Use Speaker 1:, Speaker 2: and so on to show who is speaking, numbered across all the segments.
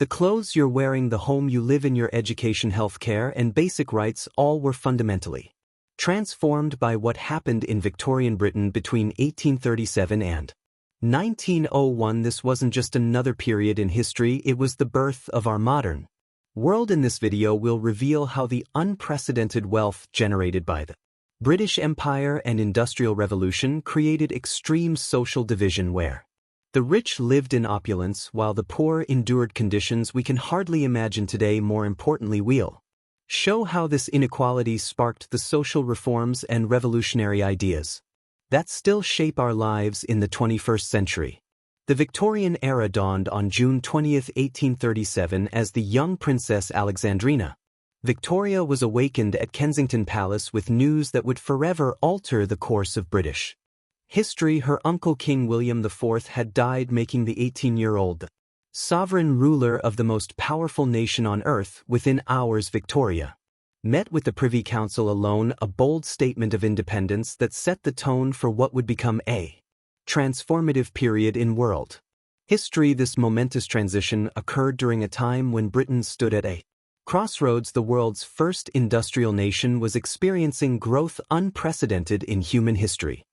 Speaker 1: The clothes you're wearing, the home you live in, your education, healthcare, and basic rights all were fundamentally transformed by what happened in Victorian Britain between 1837 and 1901. This wasn't just another period in history, it was the birth of our modern world. In this video, we'll reveal how the unprecedented wealth generated by the British Empire and Industrial Revolution created extreme social division where the rich lived in opulence while the poor endured conditions we can hardly imagine today. More importantly, we'll show how this inequality sparked the social reforms and revolutionary ideas that still shape our lives in the 21st century. The Victorian era dawned on June 20, 1837, as the young Princess Alexandrina Victoria was awakened at Kensington Palace with news that would forever alter the course of British history. Her uncle King William IV had died, making the 18-year-old sovereign ruler of the most powerful nation on earth. Within hours, Victoria met with the Privy Council alone, a bold statement of independence that set the tone for what would become a transformative period in world history. This momentous transition occurred during a time when Britain stood at a crossroads. The world's first industrial nation was experiencing growth unprecedented in human history.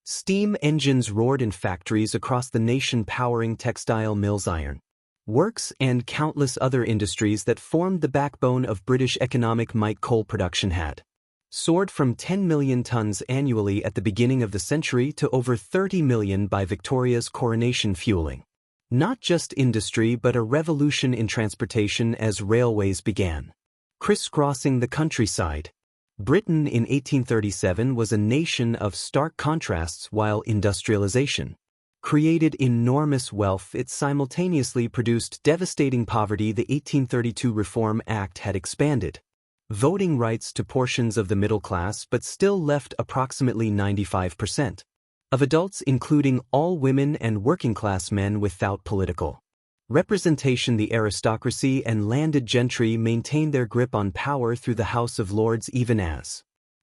Speaker 1: Steam engines roared in factories across the nation, powering textile mills, iron works, and countless other industries that formed the backbone of British economic might. Coal production had soared from 10 million tons annually at the beginning of the century to over 30 million by Victoria's coronation, fueling not just industry but a revolution in transportation as railways began crisscrossing the countryside. Britain in 1837 was a nation of stark contrasts. While industrialization created enormous wealth, it simultaneously produced devastating poverty. The 1832 Reform Act had expanded voting rights to portions of the middle class but still left approximately 95% of adults, including all women and working-class men, without political representation. The aristocracy and landed gentry maintained their grip on power through the House of Lords, even as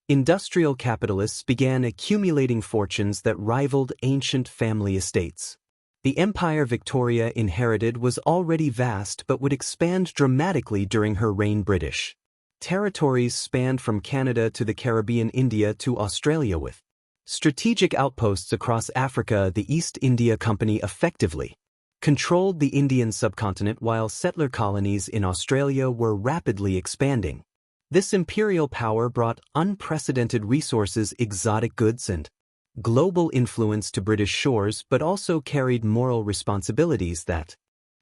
Speaker 1: industrial capitalists began accumulating fortunes that rivaled ancient family estates. The empire Victoria inherited was already vast but would expand dramatically during her reign. British territories spanned from Canada to the Caribbean, India to Australia, with strategic outposts across Africa. The East India Company effectively controlled the Indian subcontinent, while settler colonies in Australia were rapidly expanding. This imperial power brought unprecedented resources, exotic goods, and global influence to British shores, but also carried moral responsibilities that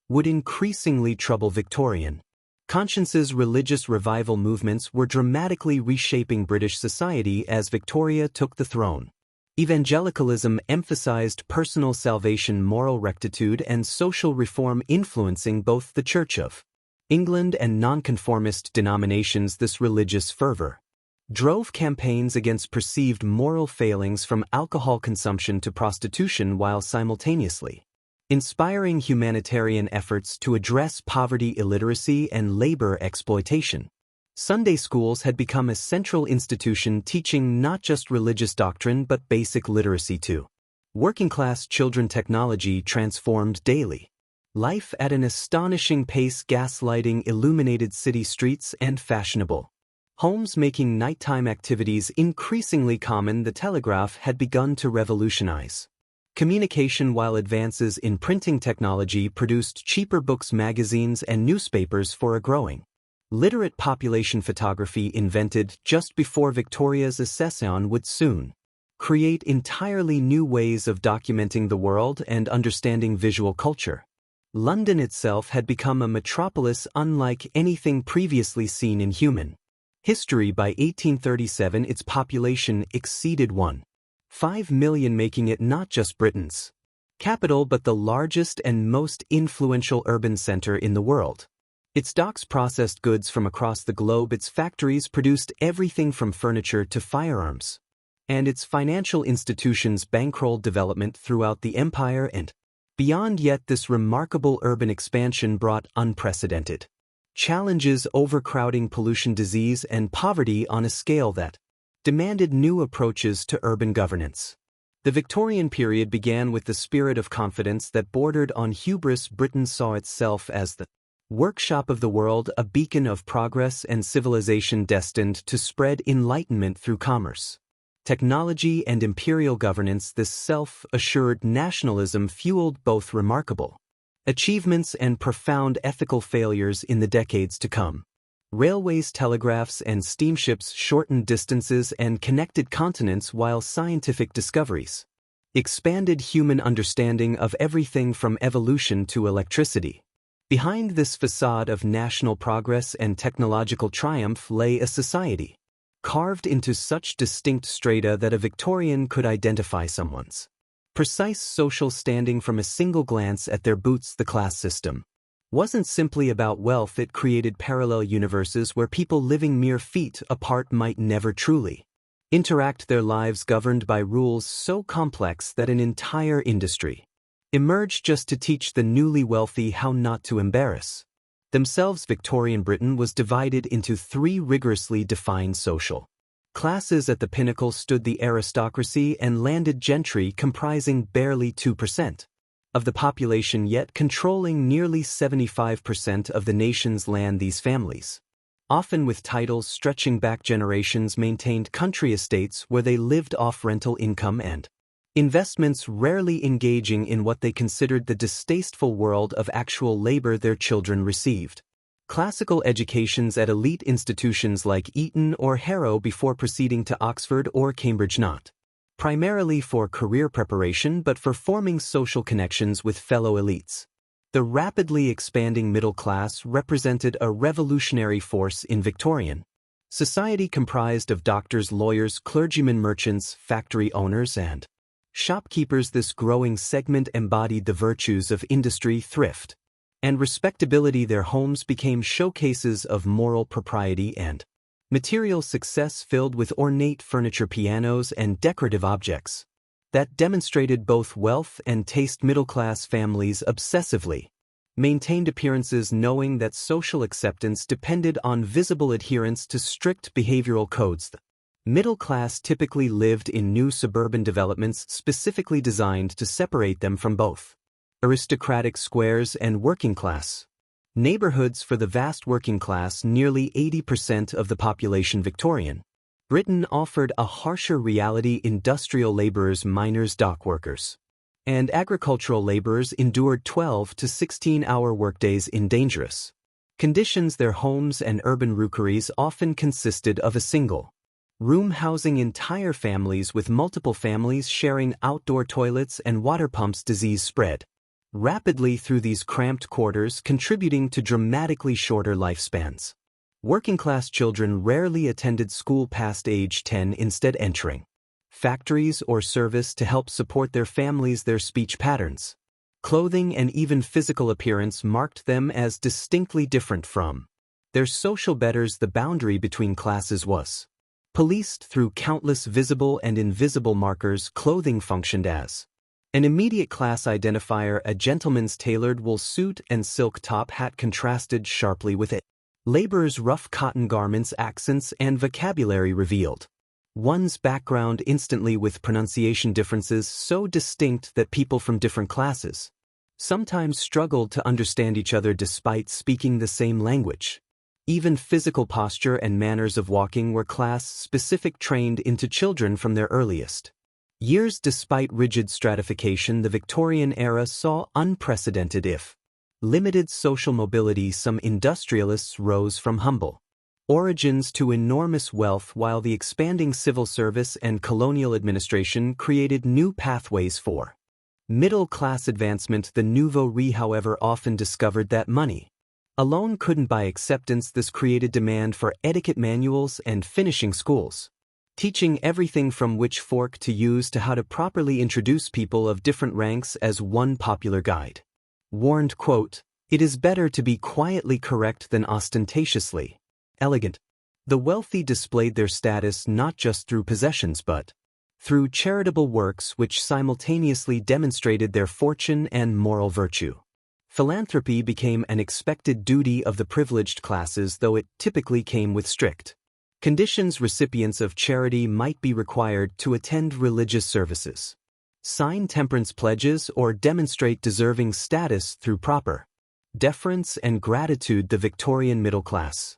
Speaker 1: would increasingly trouble Victorian consciences. Religious revival movements were dramatically reshaping British society as Victoria took the throne. Evangelicalism emphasized personal salvation, moral rectitude, and social reform, influencing both the Church of England and nonconformist denominations. This religious fervor drove campaigns against perceived moral failings, from alcohol consumption to prostitution, while simultaneously inspiring humanitarian efforts to address poverty, illiteracy, and labor exploitation. Sunday schools had become a central institution, teaching not just religious doctrine but basic literacy to working-class children. Technology transformed daily life at an astonishing pace, gaslighting illuminated city streets and fashionable homes, making nighttime activities increasingly common. The telegraph had begun to revolutionize communication, while advances in printing technology produced cheaper books, magazines, and newspapers for a growing literate population. Photography, invented just before Victoria's accession, would soon create entirely new ways of documenting the world and understanding visual culture. London itself had become a metropolis unlike anything previously seen in human history. By 1837, its population exceeded 1.5 million, making it not just Britain's capital but the largest and most influential urban center in the world. Its docks processed goods from across the globe, its factories produced everything from furniture to firearms, and its financial institutions bankrolled development throughout the empire and beyond. Yet this remarkable urban expansion brought unprecedented challenges: overcrowding, pollution, disease, and poverty on a scale that demanded new approaches to urban governance. The Victorian period began with the spirit of confidence that bordered on hubris. Britain saw itself as the Workshop of the world, a beacon of progress and civilization destined to spread enlightenment through commerce, technology and imperial governance. This self-assured nationalism fueled both remarkable achievements and profound ethical failures in the decades to come. Railways, telegraphs, and steamships shortened distances and connected continents, while scientific discoveries expanded human understanding of everything from evolution to electricity. Behind this facade of national progress and technological triumph lay a society carved into such distinct strata that a Victorian could identify someone's precise social standing from a single glance at their boots. The class system wasn't simply about wealth, it created parallel universes where people living mere feet apart might never truly interact, their lives governed by rules so complex that an entire industry emerged just to teach the newly wealthy how not to embarrass themselves. Victorian Britain was divided into three rigorously defined social classes. At the pinnacle stood the aristocracy and landed gentry, comprising barely 2% of the population yet controlling nearly 75% of the nation's land. These families, often with titles stretching back generations, maintained country estates where they lived off rental income and investments, rarely engaging in what they considered the distasteful world of actual labor. Their children received classical educations at elite institutions like Eton or Harrow before proceeding to Oxford or Cambridge, not primarily for career preparation but for forming social connections with fellow elites. The rapidly expanding middle class represented a revolutionary force in Victorian society, comprised of doctors, lawyers, clergymen, merchants, factory owners, and shopkeepers. This growing segment embodied the virtues of industry, thrift, and respectability. Their homes became showcases of moral propriety and material success, filled with ornate furniture, pianos, and decorative objects that demonstrated both wealth and taste. Middle-class families obsessively maintained appearances, knowing that social acceptance depended on visible adherence to strict behavioral codes. The middle class typically lived in new suburban developments specifically designed to separate them from both aristocratic squares and working-class neighborhoods. For the vast working class, nearly 80% of the population, Victorian Britain offered a harsher reality. Industrial laborers, miners, dock workers, and agricultural laborers endured 12 to 16-hour workdays in dangerous conditions. Their homes and urban rookeries often consisted of a single room housing entire families, with multiple families sharing outdoor toilets and water pumps. Disease spread rapidly through these cramped quarters, contributing to dramatically shorter lifespans. Working-class children rarely attended school past age 10, instead entering factories or service to help support their families. Their speech patterns, clothing, and even physical appearance marked them as distinctly different from their social betters. The boundary between classes was policed through countless visible and invisible markers. Clothing functioned as an immediate class identifier. A gentleman's tailored wool suit and silk top hat contrasted sharply with it. Laborers' rough cotton garments, accents, and vocabulary revealed one's background instantly, with pronunciation differences so distinct that people from different classes sometimes struggled to understand each other despite speaking the same language. Even physical posture and manners of walking were class-specific, trained into children from their earliest years. Despite rigid stratification, the Victorian era saw unprecedented, if limited, social mobility. Some industrialists rose from humble origins to enormous wealth, while the expanding civil service and colonial administration created new pathways for middle-class advancement. The nouveau riche, however, often discovered that money alone couldn't buy acceptance. This created demand for etiquette manuals and finishing schools, teaching everything from which fork to use to how to properly introduce people of different ranks. As one popular guide warned, quote, "It is better to be quietly correct than ostentatiously elegant." The wealthy displayed their status not just through possessions but through charitable works, which simultaneously demonstrated their fortune and moral virtue. Philanthropy became an expected duty of the privileged classes, though it typically came with strict conditions. Recipients of charity might be required to attend religious services, sign temperance pledges, or demonstrate deserving status through proper deference and gratitude. The Victorian middle class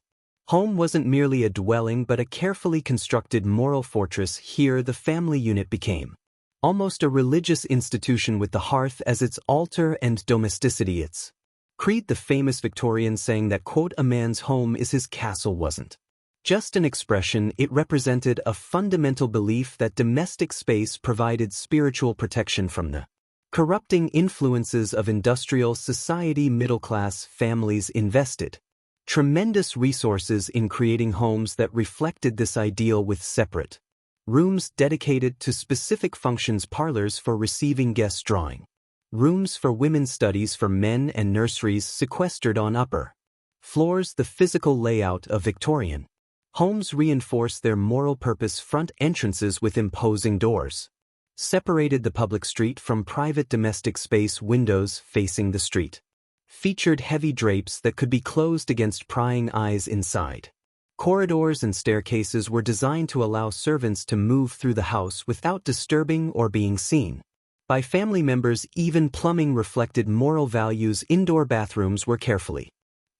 Speaker 1: home wasn't merely a dwelling but a carefully constructed moral fortress. Here the family unit became almost a religious institution, with the hearth as its altar and domesticity its creed. The famous Victorian saying that, quote, "A man's home is his castle," wasn't just an expression. It represented a fundamental belief that domestic space provided spiritual protection from the corrupting influences of industrial society. Middle-class families invested tremendous resources in creating homes that reflected this ideal, with separate rooms dedicated to specific functions, parlors for receiving guests, drawing rooms for women's studies for men, and nurseries sequestered on upper floors. The physical layout of Victorian homes reinforced their moral purpose. Front entrances with imposing doors separated the public street from private domestic space. Windows facing the street featured heavy drapes that could be closed against prying eyes inside. Corridors and staircases were designed to allow servants to move through the house without disturbing or being seen by family members. Even plumbing reflected moral values. Indoor bathrooms were carefully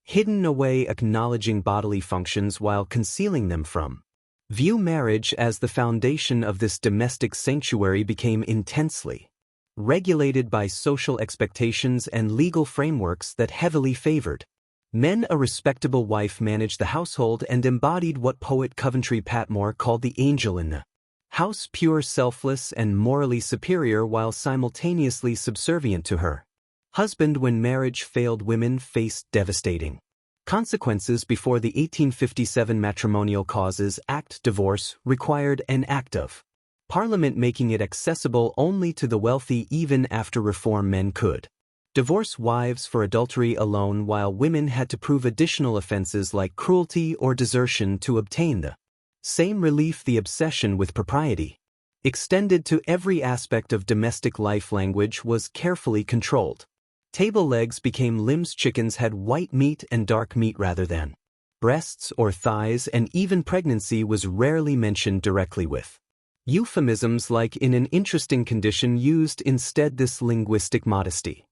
Speaker 1: hidden away, acknowledging bodily functions while concealing them from view. Marriage as the foundation of this domestic sanctuary became intensely regulated by social expectations and legal frameworks that heavily favored men. A respectable wife managed the household and embodied what poet Coventry Patmore called the angel in the house, pure, selfless, and morally superior while simultaneously subservient to her husband. When marriage failed, women faced devastating consequences. Before the 1857 Matrimonial Causes Act, divorce required an act of Parliament, making it accessible only to the wealthy. Even after reform, men could divorce wives for adultery alone, while women had to prove additional offenses like cruelty or desertion to obtain the same relief. The obsession with propriety extended to every aspect of domestic life. Language was carefully controlled. Table legs became limbs. Chickens had white meat and dark meat rather than breasts or thighs, and even pregnancy was rarely mentioned directly, with euphemisms like "in an interesting condition" used instead. This linguistic modesty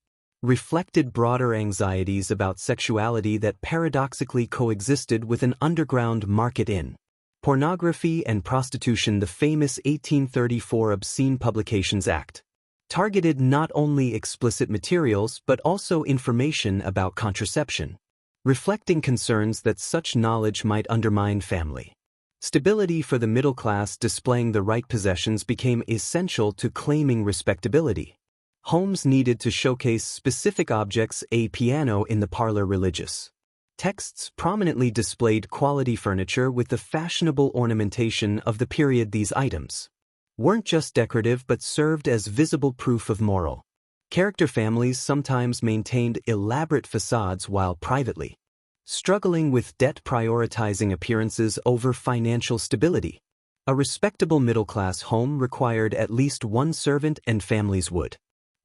Speaker 1: reflected broader anxieties about sexuality that paradoxically coexisted with an underground market in pornography and prostitution. The famous 1834 Obscene Publications Act targeted not only explicit materials but also information about contraception, reflecting concerns that such knowledge might undermine family stability. For the middle class, displaying the right possessions became essential to claiming respectability. Homes needed to showcase specific objects. A piano in the parlor, religious texts prominently displayed quality furniture with the fashionable ornamentation of the period. These items weren't just decorative but served as visible proof of moral character. Families sometimes maintained elaborate facades while privately struggling with debt, prioritizing appearances over financial stability. A respectable middle-class home required at least one servant, and families would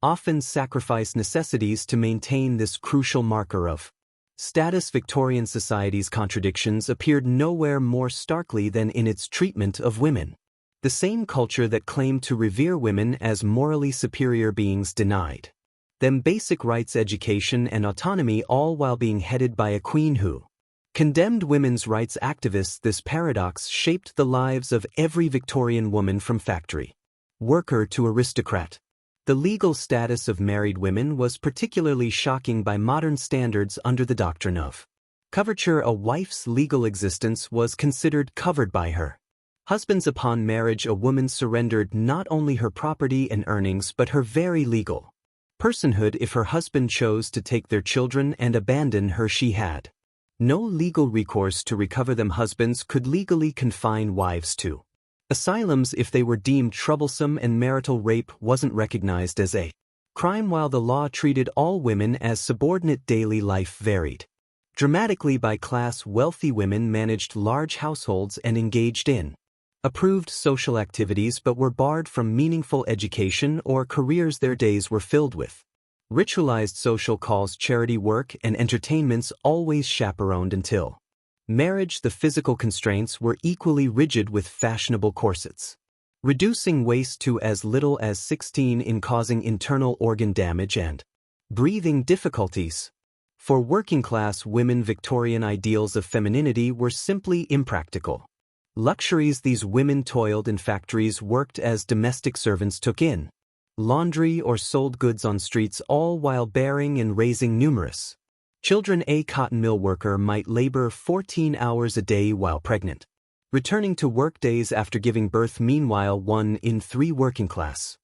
Speaker 1: often sacrifice necessities to maintain this crucial marker of status. Victorian society's contradictions appeared nowhere more starkly than in its treatment of women. The same culture that claimed to revere women as morally superior beings denied them basic rights, education, and autonomy, all while being headed by a queen who condemned women's rights activists. This paradox shaped the lives of every Victorian woman, from factory worker to aristocrat. The legal status of married women was particularly shocking by modern standards. Under the doctrine of coverture, a wife's legal existence was considered covered by her husband's. Upon marriage, a woman surrendered not only her property and earnings but her very legal personhood. If her husband chose to take their children and abandon her, she had no legal recourse to recover them. Husbands could legally confine wives to asylums if they were deemed troublesome, and marital rape wasn't recognized as a crime, while the law treated all women as subordinate. Daily life varied dramatically by class. Wealthy women managed large households and engaged in approved social activities but were barred from meaningful education or careers. Their days were filled with ritualized social calls, charity work, and entertainments, always chaperoned until marriage. The physical constraints were equally rigid, with fashionable corsets reducing waist to as little as 16 in, causing internal organ damage and breathing difficulties. For working-class women, Victorian ideals of femininity were simply impractical. Luxuries these women toiled in factories, worked as domestic servants, took in laundry, or sold goods on streets, all while bearing and raising numerous children. A cotton mill worker might labor 14 hours a day while pregnant, returning to work days after giving birth. Meanwhile, 1 in 3 working-class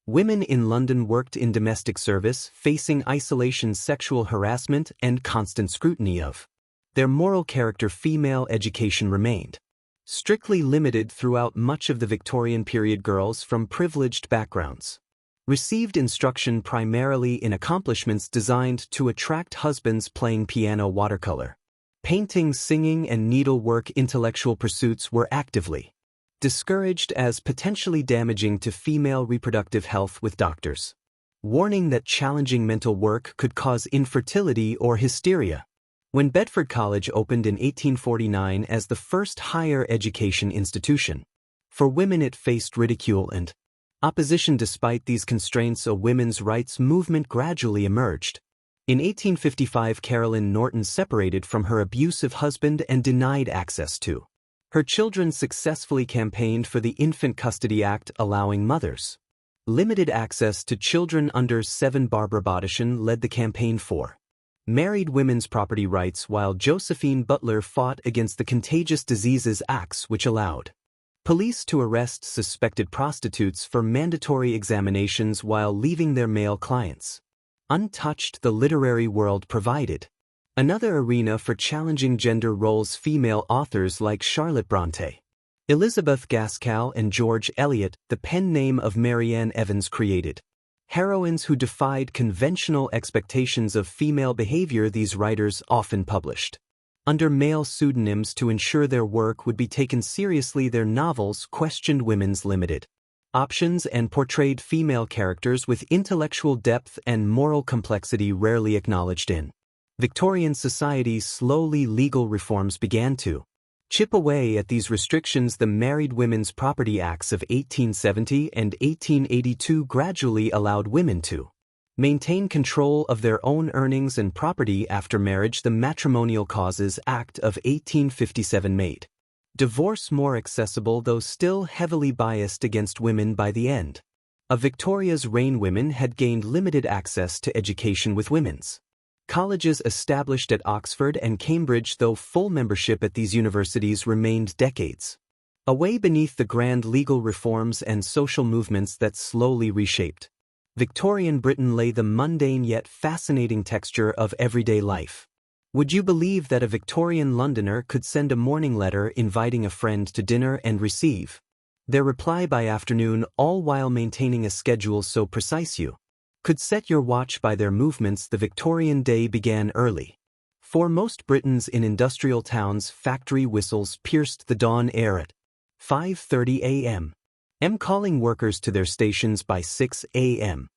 Speaker 1: women in London worked in domestic service, facing isolation, sexual harassment, and constant scrutiny of their moral character. Female education remained strictly limited throughout much of the Victorian period. Girls from privileged backgrounds received instruction primarily in accomplishments designed to attract husbands, playing piano, watercolor painting, singing, and needlework. Intellectual pursuits were actively discouraged as potentially damaging to female reproductive health, with doctors warning that challenging mental work could cause infertility or hysteria. When Bedford College opened in 1849 as the first higher education institution for women, it faced ridicule and opposition. Despite these constraints, a women's rights movement gradually emerged. In 1855, Caroline Norton separated from her abusive husband and denied access to her children, successfully campaigned for the Infant Custody Act, allowing mothers limited access to children under 7. Barbara Bodishan led the campaign for married women's property rights, while Josephine Butler fought against the Contagious Diseases Acts, which allowed police to arrest suspected prostitutes for mandatory examinations while leaving their male clients untouched. The literary world provided another arena for challenging gender roles. Female authors like Charlotte Brontë, Elizabeth Gaskell, and George Eliot, the pen name of Marianne Evans, created heroines who defied conventional expectations of female behavior. These writers often published under male pseudonyms to ensure their work would be taken seriously. Their novels questioned women's limited options and portrayed female characters with intellectual depth and moral complexity rarely acknowledged in Victorian society. Slowly, legal reforms began to chip away at these restrictions. The Married Women's Property Acts of 1870 and 1882 gradually allowed women to maintain control of their own earnings and property after marriage. The Matrimonial Causes Act of 1857 made divorce more accessible, though still heavily biased against women. By the end of Victoria's reign, women had gained limited access to education, with women's colleges established at Oxford and Cambridge, though full membership at these universities remained decades away. Beneath the grand legal reforms and social movements that slowly reshaped Victorian Britain lay the mundane yet fascinating texture of everyday life. Would you believe that a Victorian Londoner could send a morning letter inviting a friend to dinner and receive their reply by afternoon, all while maintaining a schedule so precise you could set your watch by their movements? The Victorian day began early. For most Britons in industrial towns, factory whistles pierced the dawn air at 5:30 a.m. calling workers to their stations by 6 a.m.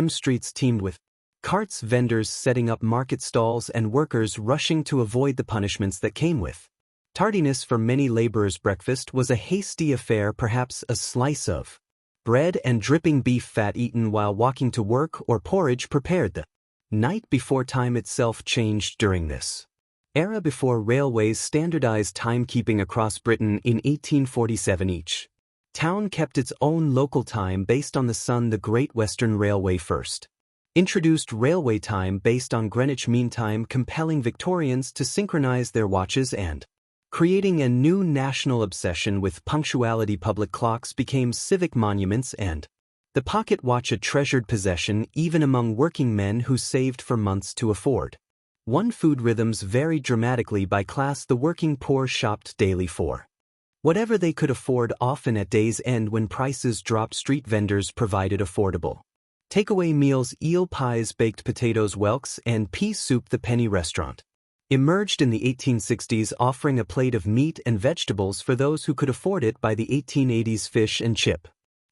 Speaker 1: Streets teemed with carts, vendors setting up market stalls, and workers rushing to avoid the punishments that came with tardiness. For many laborers, breakfast was a hasty affair, perhaps a slice of bread and dripping beef fat eaten while walking to work, or porridge prepared the night before. Time itself changed during this era. Before railways standardized timekeeping across Britain in 1847, each town kept its own local time based on the sun. The Great Western Railway first introduced railway time based on Greenwich Mean Time, compelling Victorians to synchronize their watches and creating a new national obsession with punctuality. Public clocks became civic monuments, and the pocket watch a treasured possession even among working men who saved for months to afford one. Food rhythms varied dramatically by class. The working poor shopped daily for whatever they could afford, often at day's end when prices dropped. Street vendors provided affordable takeaway meals: eel pies, baked potatoes, whelks, and pea soup. The penny restaurant emerged in the 1860s, offering a plate of meat and vegetables for those who could afford it. By the 1880s, fish and chip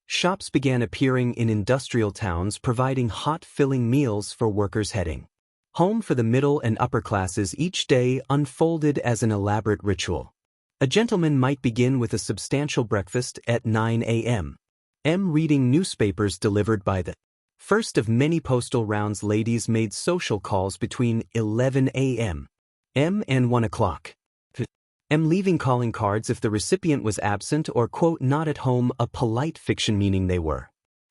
Speaker 1: shops began appearing in industrial towns, providing hot, filling meals for workers heading home. For the middle and upper classes, each day unfolded as an elaborate ritual. A gentleman might begin with a substantial breakfast at 9 a.m., reading newspapers delivered by the First of many postal rounds, ladies made social calls between 11 a.m. and 1 o'clock. Leaving calling cards if the recipient was absent or, quote, not at home, a polite fiction meaning they were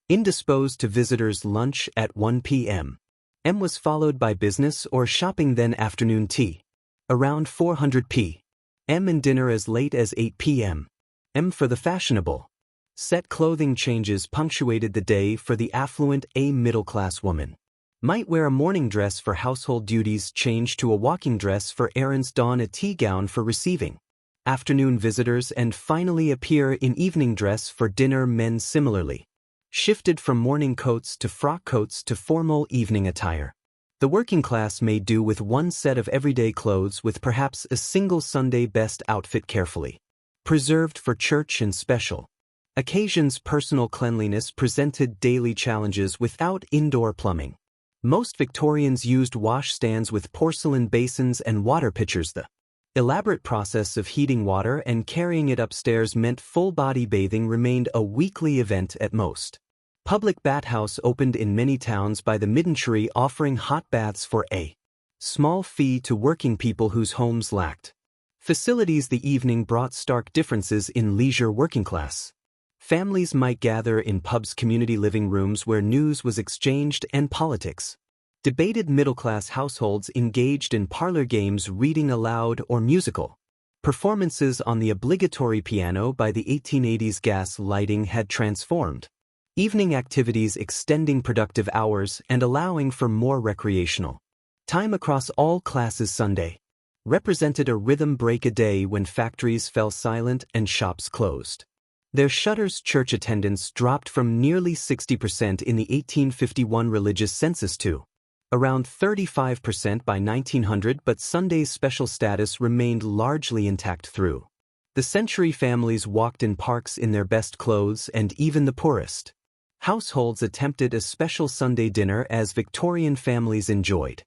Speaker 1: indisposed to visitors' lunch at 1 p.m. Was followed by business or shopping, then afternoon tea around 400 p.m. and dinner as late as 8 p.m. For the fashionable set clothing changes punctuated the day. For the affluent, a middle-class woman might wear a morning dress for household duties, change to a walking dress for errands, don a tea gown for receiving afternoon visitors, and finally appear in evening dress for dinner. Men similarly shifted from morning coats to frock coats to formal evening attire. The working class made do with one set of everyday clothes, with perhaps a single Sunday best outfit carefully preserved for church and special occasions. Personal cleanliness presented daily challenges without indoor plumbing. Most Victorians used washstands with porcelain basins and water pitchers. The elaborate process of heating water and carrying it upstairs meant full-body bathing remained a weekly event at most. Public bathhouse opened in many towns by the mid-century, offering hot baths for a small fee to working people whose homes lacked facilities. The evening brought stark differences in leisure. Working class families might gather in pubs, community living rooms where news was exchanged and politics debated. Middle-class households engaged in parlor games, reading aloud, or musical performances on the obligatory piano. By the 1880s, gas lighting had transformed evening activities, extending productive hours and allowing for more recreational time across all classes. Sunday represented a rhythm break, a day when factories fell silent and shops closed their shutters. Church attendance dropped from nearly 60% in the 1851 religious census to around 35% by 1900, but Sunday's special status remained largely intact through the century. Families walked in parks in their best clothes, and even the poorest households attempted a special Sunday dinner, as Victorian families enjoyed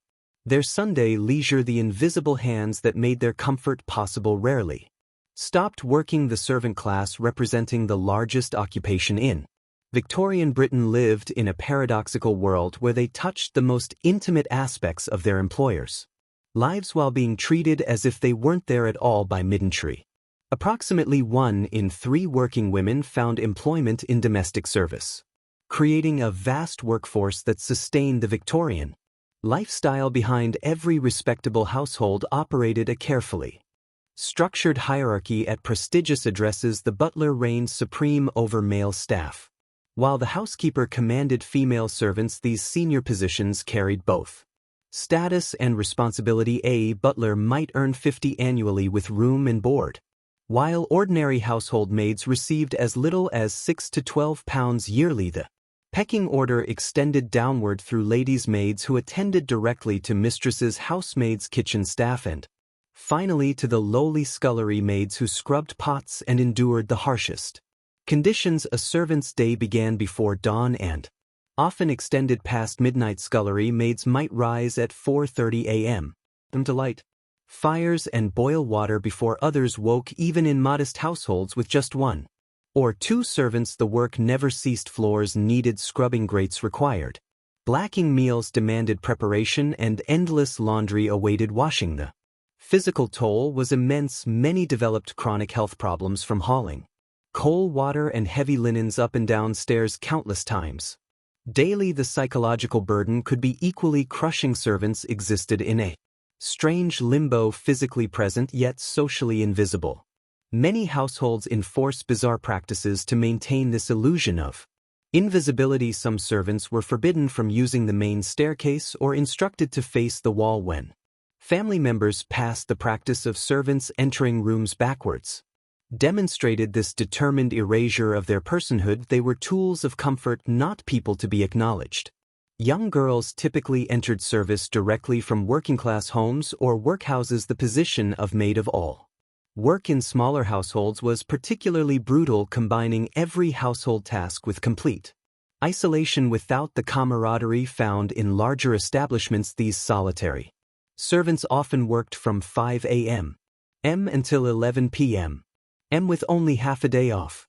Speaker 1: their Sunday leisure. The invisible hands that made their comfort possible rarely stopped working. The servant class, representing the largest occupation in Victorian Britain, lived in a paradoxical world where they touched the most intimate aspects of their employers' lives while being treated as if they weren't there at all. By mid-century, approximately 1 in 3 working women found employment in domestic service, creating a vast workforce that sustained the Victorian lifestyle. Behind every respectable household operated a carefully structured hierarchy. At prestigious addresses, the butler reigned supreme over male staff, while the housekeeper commanded female servants. These senior positions carried both status and responsibility. A butler might earn $50 annually with room and board, while ordinary household maids received as little as £6 to £12 yearly. The pecking order extended downward through ladies' maids, who attended directly to mistresses, housemaids, kitchen staff, and finally to the lowly scullery maids who scrubbed pots and endured the harshest conditions. A servant's day began before dawn and often extended past midnight. Scullery maids might rise at 4:30 a.m. to light fires and boil water before others woke. Even in modest households with just 1 or 2 servants, the work never ceased. Floors needed scrubbing, grates required blacking, meals demanded preparation, and endless laundry awaited washing. The physical toll was immense. Many developed chronic health problems from hauling coal, water, and heavy linens up and down stairs countless times daily. The psychological burden could be equally crushing. Servants existed in a strange limbo, physically present yet socially invisible. Many households enforce bizarre practices to maintain this illusion of invisibility. Some servants were forbidden from using the main staircase or instructed to face the wall when family members passed. The practice of servants entering rooms backwards demonstrated this determined erasure of their personhood. They were tools of comfort, not people to be acknowledged. Young girls typically entered service directly from working-class homes or workhouses. The position of maid of all work in smaller households was particularly brutal, combining every household task with complete isolation without the camaraderie found in larger establishments. These solitary servants often worked from 5 a.m. until 11 p.m. with only half a day off.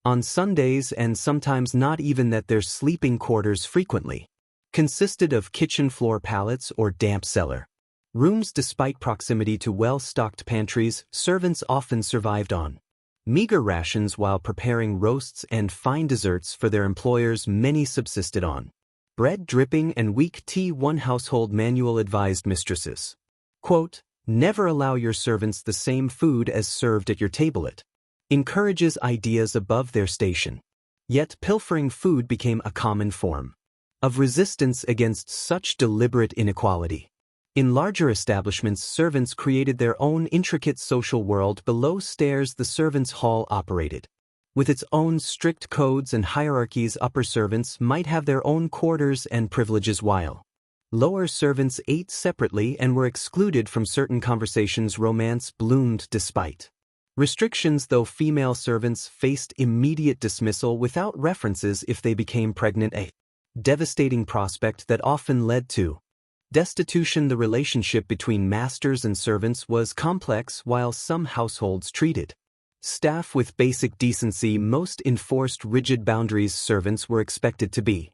Speaker 1: on Sundays and sometimes not even that their sleeping quarters frequently consisted of kitchen floor pallets or damp cellar rooms. Despite proximity to well-stocked pantries, servants often survived on meager rations while preparing roasts and fine desserts for their employers. Many subsisted on bread dripping and weak tea. One household manual advised mistresses, quote, "Never allow your servants the same food as served at your table." It encourages ideas above their station. Yet pilfering food became a common form of resistance against such deliberate inequality. In larger establishments, servants created their own intricate social world. Below stairs, the servants' hall operated with its own strict codes and hierarchies. Upper servants might have their own quarters and privileges, while lower servants ate separately and were excluded from certain conversations. Romance bloomed despite restrictions, though female servants faced immediate dismissal without references if they became pregnant, a devastating prospect that often led to destitution. The relationship between masters and servants was complex. While some households treated staff with basic decency, most enforced rigid boundaries. Servants were expected to be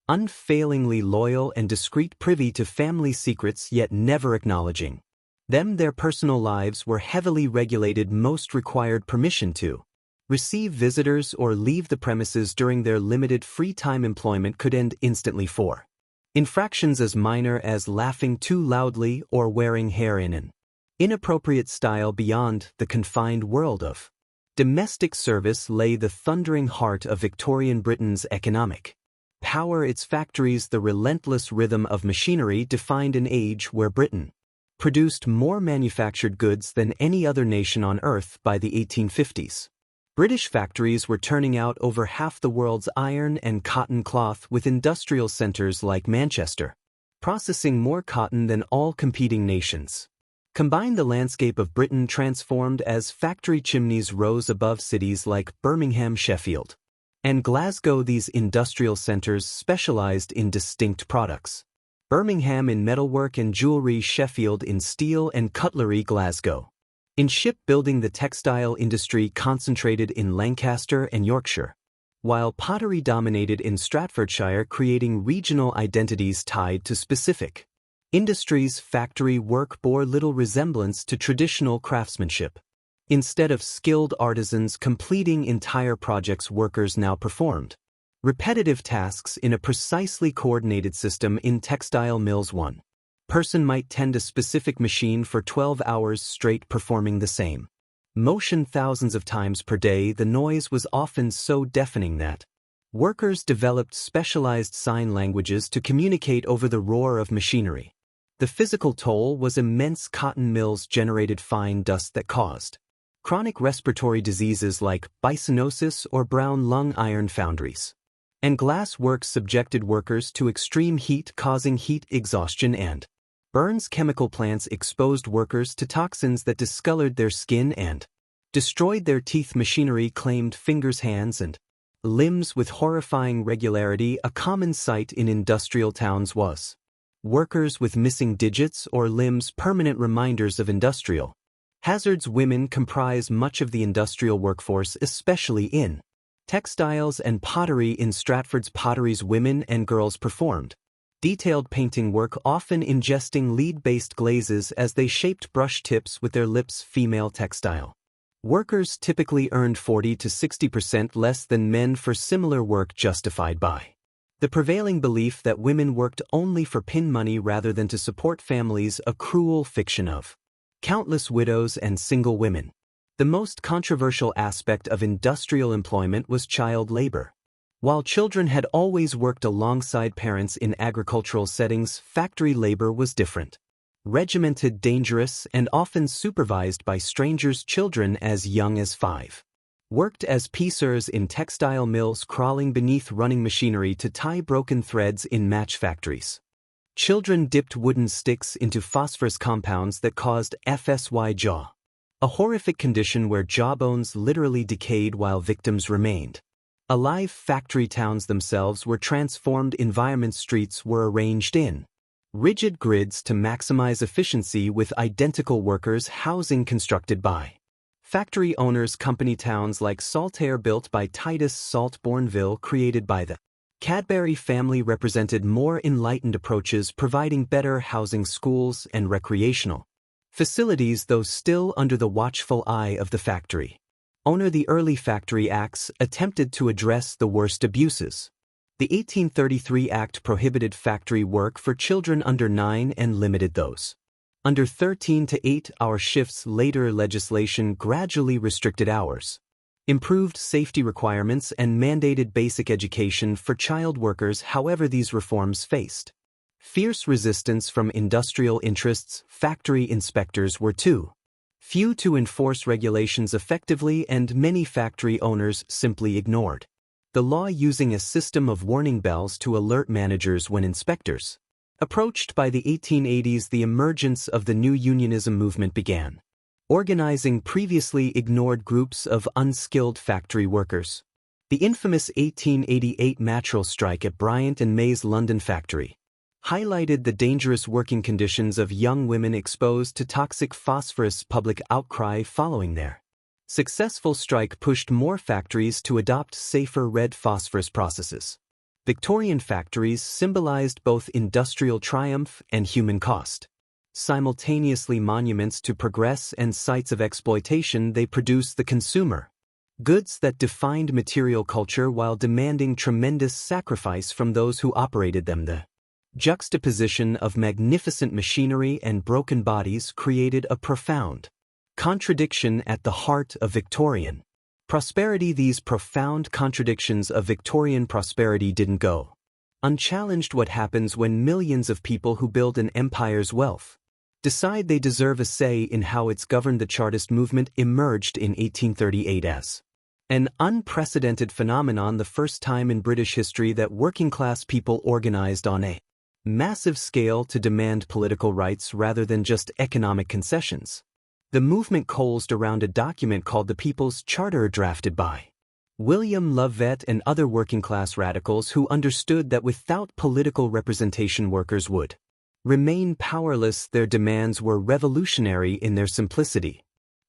Speaker 1: unfailingly loyal and discreet, privy to family secrets yet never acknowledging them. Their personal lives were heavily regulated. Most required permission to receive visitors or leave the premises during their limited free time. Employment could end instantly for infractions as minor as laughing too loudly or wearing hair in an inappropriate style. Beyond the confined world of domestic service lay the thundering heart of Victorian Britain's economic power. Its factories, the relentless rhythm of machinery, defined an age where Britain produced more manufactured goods than any other nation on earth. By the 1850s, British factories were turning out over half the world's iron and cotton cloth, with industrial centers like Manchester processing more cotton than all competing nations. Combined, the landscape of Britain transformed as factory chimneys rose above cities like Birmingham, Sheffield, and Glasgow. These industrial centers specialized in distinct products. Birmingham in metalwork and jewelry, Sheffield in steel and cutlery, Glasgow in shipbuilding. The textile industry concentrated in Lancaster and Yorkshire, while pottery dominated in Staffordshire, creating regional identities tied to specific industries. Factory work bore little resemblance to traditional craftsmanship. Instead of skilled artisans completing entire projects, workers now performed repetitive tasks in a precisely coordinated system. In textile mills, one person might tend a specific machine for 12 hours straight, performing the same motion thousands of times per day. The noise was often so deafening that workers developed specialized sign languages to communicate over the roar of machinery. The physical toll was immense. Cotton mills generated fine dust that caused chronic respiratory diseases like bisonosis or brown lung. Iron foundries and glass works subjected workers to extreme heat, causing heat exhaustion and burns. Chemical plants exposed workers to toxins that discolored their skin and destroyed their teeth. Machinery claimed fingers, hands, and limbs with horrifying regularity. A common sight in industrial towns was workers with missing digits or limbs, permanent reminders of industrial hazards. Women comprise much of the industrial workforce, especially in textiles and pottery. In Stratford's potteries, women and girls performed detailed painting work, often ingesting lead-based glazes as they shaped brush tips with their lips. Female textile workers typically earned 40 to 60% less than men for similar work, justified by the prevailing belief that women worked only for pin money rather than to support families, a cruel fiction of countless widows and single women. The most controversial aspect of industrial employment was child labor. While children had always worked alongside parents in agricultural settings, factory labor was different. Regimented, dangerous, and often supervised by strangers. Children as young as 5 worked as piecers in textile mills, crawling beneath running machinery to tie broken threads in match factories. Children dipped wooden sticks into phosphorus compounds that caused FSY jaw, a horrific condition where jawbones literally decayed while victims remained alive. Factory towns themselves were transformed environments. Streets were arranged in rigid grids to maximize efficiency, with identical workers' housing constructed by Factory owners' company towns like Saltaire built by Titus Salt Bourneville created by the Cadbury family represented more enlightened approaches providing better housing, schools, and recreational facilities, though still under the watchful eye of the factory owner. The early Factory Acts attempted to address the worst abuses. The 1833 Act prohibited factory work for children under 9 and limited those under 13 to 8-hour shifts. Later legislation gradually restricted hours, improved safety requirements, and mandated basic education for child workers. However, these reforms faced fierce resistance from industrial interests. Factory inspectors were too few to enforce regulations effectively, and many factory owners simply ignored the law, using a system of warning bells to alert managers when inspectors approached. By the 1880s, the emergence of the new unionism movement began, organizing previously ignored groups of unskilled factory workers. The infamous 1888 matral strike at Bryant and May's London factory highlighted the dangerous working conditions of young women exposed to toxic phosphorus. Public outcry following their successful strike pushed more factories to adopt safer red phosphorus processes. Victorian factories symbolized both industrial triumph and human cost. Simultaneously monuments to progress and sites of exploitation, they produced the consumer goods that defined material culture while demanding tremendous sacrifice from those who operated them. The juxtaposition of magnificent machinery and broken bodies created a profound contradiction at the heart of Victorian prosperity. These profound contradictions of Victorian prosperity didn't go unchallenged. What happens when millions of people who build an empire's wealth decide they deserve a say in how it's governed? The Chartist movement emerged in 1838 as an unprecedented phenomenon, the first time in British history that working-class people organized on a massive scale to demand political rights rather than just economic concessions. The movement coalesced around a document called the People's Charter, drafted by William Lovett and other working-class radicals who understood that without political representation workers would remain powerless. Their demands were revolutionary in their simplicity: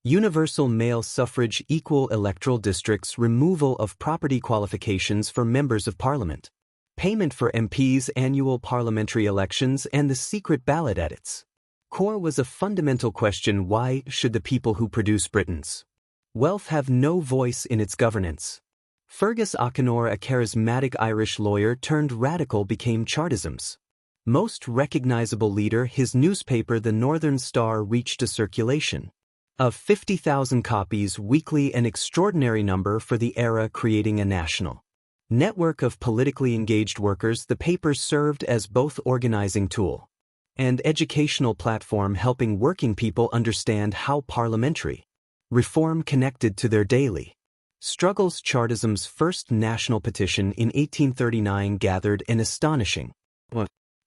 Speaker 1: universal male suffrage, equal electoral districts, removal of property qualifications for members of Parliament, payment for MPs' annual parliamentary elections, and the secret ballot. At its core was a fundamental question: why should the people who produce Britain's wealth have no voice in its governance? Fergus O'Connor, a charismatic Irish lawyer turned radical, became Chartism's most recognizable leader. His newspaper, the Northern Star, reached a circulation of 50,000 copies weekly, an extraordinary number for the era, creating a national network of politically engaged workers. The paper served as both organizing tool and educational platform, helping working people understand how parliamentary reform connected to their daily struggles. Chartism's first national petition in 1839 gathered an astonishing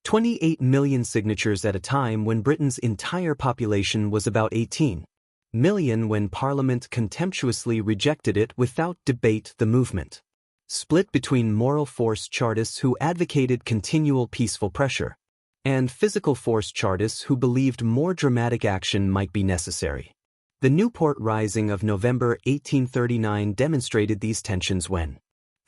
Speaker 1: 28 million signatures at a time when Britain's entire population was about 18 million. When Parliament contemptuously rejected it without debate, the movement split between moral force Chartists who advocated continual peaceful pressure, and physical force Chartists who believed more dramatic action might be necessary. The Newport Rising of November 1839 demonstrated these tensions when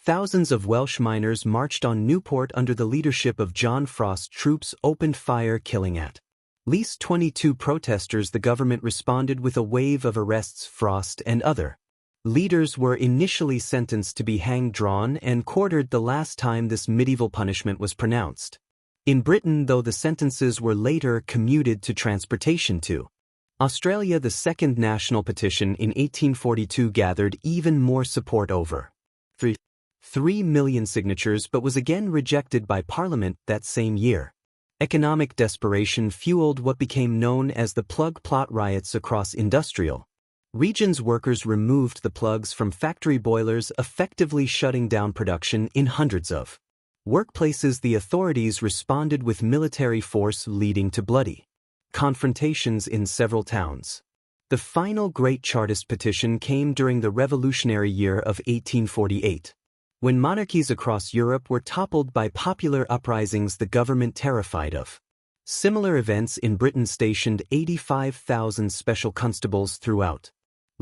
Speaker 1: thousands of Welsh miners marched on Newport under the leadership of John Frost. Troops opened fire, killing at least 22 protesters. The government responded with a wave of arrests. Frost and other leaders were initially sentenced to be hanged, drawn, and quartered, the last time this medieval punishment was pronounced in Britain, though the sentences were later commuted to transportation to Australia. The second national petition in 1842 gathered even more support, over 3 million signatures, but was again rejected by Parliament that same year. Economic desperation fueled what became known as the plug plot riots across industrial regions. Workers removed the plugs from factory boilers, effectively shutting down production in hundreds of workplaces. The authorities responded with military force, leading to bloody confrontations in several towns. The final great Chartist petition came during the Revolutionary year of 1848. When monarchies across Europe were toppled by popular uprisings, the government, terrified of similar events in Britain, stationed 85,000 special constables throughout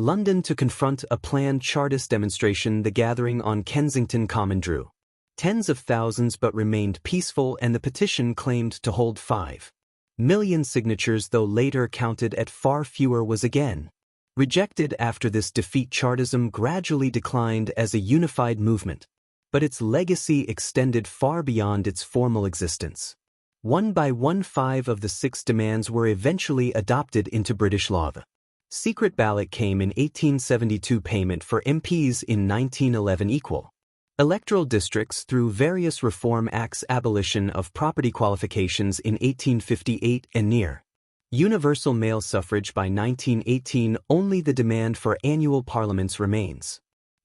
Speaker 1: London to confront a planned Chartist demonstration. The gathering on Kensington Common drew tens of thousands but remained peaceful, and the petition claimed to hold 5 million signatures, though later counted at far fewer, was again rejected. After this defeat, Chartism gradually declined as a unified movement, but its legacy extended far beyond its formal existence. One by one, 5 of the 6 demands were eventually adopted into British law. The secret ballot came in 1872, payment for MPs in 1911, equal electoral districts through various Reform Acts, abolition of property qualifications in 1858, and near universal male suffrage by 1918. Only the demand for annual parliaments remains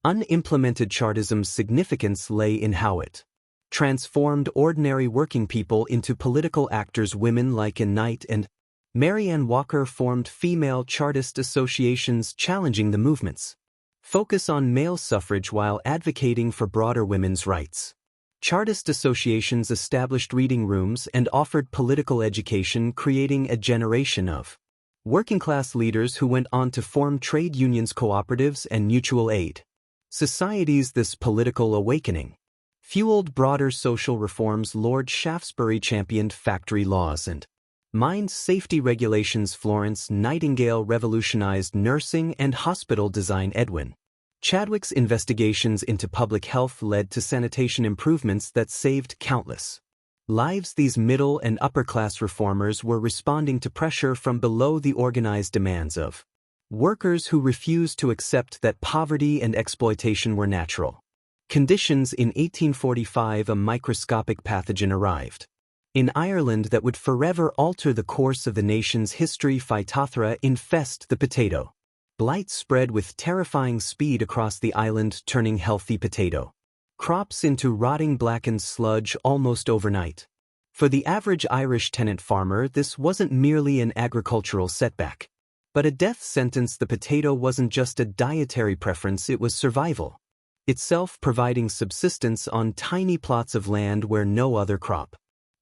Speaker 1: unimplemented. Chartism's significance lay in how it transformed ordinary working people into political actors. Women like Anne Knight and Mary Ann Walker formed female Chartist associations, challenging the movement's focus on male suffrage while advocating for broader women's rights. Chartist associations established reading rooms and offered political education, creating a generation of working-class leaders who went on to form trade unions, cooperatives, and mutual aid societies. This political awakening fueled broader social reforms. Lord Shaftesbury championed factory laws and mine safety regulations. Florence Nightingale revolutionized nursing and hospital design. Edwin Chadwick's investigations into public health led to sanitation improvements that saved countless lives. These middle and upper-class reformers were responding to pressure from below, the organized demands of workers who refused to accept that poverty and exploitation were natural conditions. In 1845, a microscopic pathogen arrived in Ireland that would forever alter the course of the nation's history. Phytophthora infest the potato. Blight spread with terrifying speed across the island, turning healthy potato crops into rotting blackened sludge almost overnight. For the average Irish tenant farmer, this wasn't merely an agricultural setback, but a death sentence. The potato wasn't just a dietary preference, it was survival itself, providing subsistence on tiny plots of land where no other crop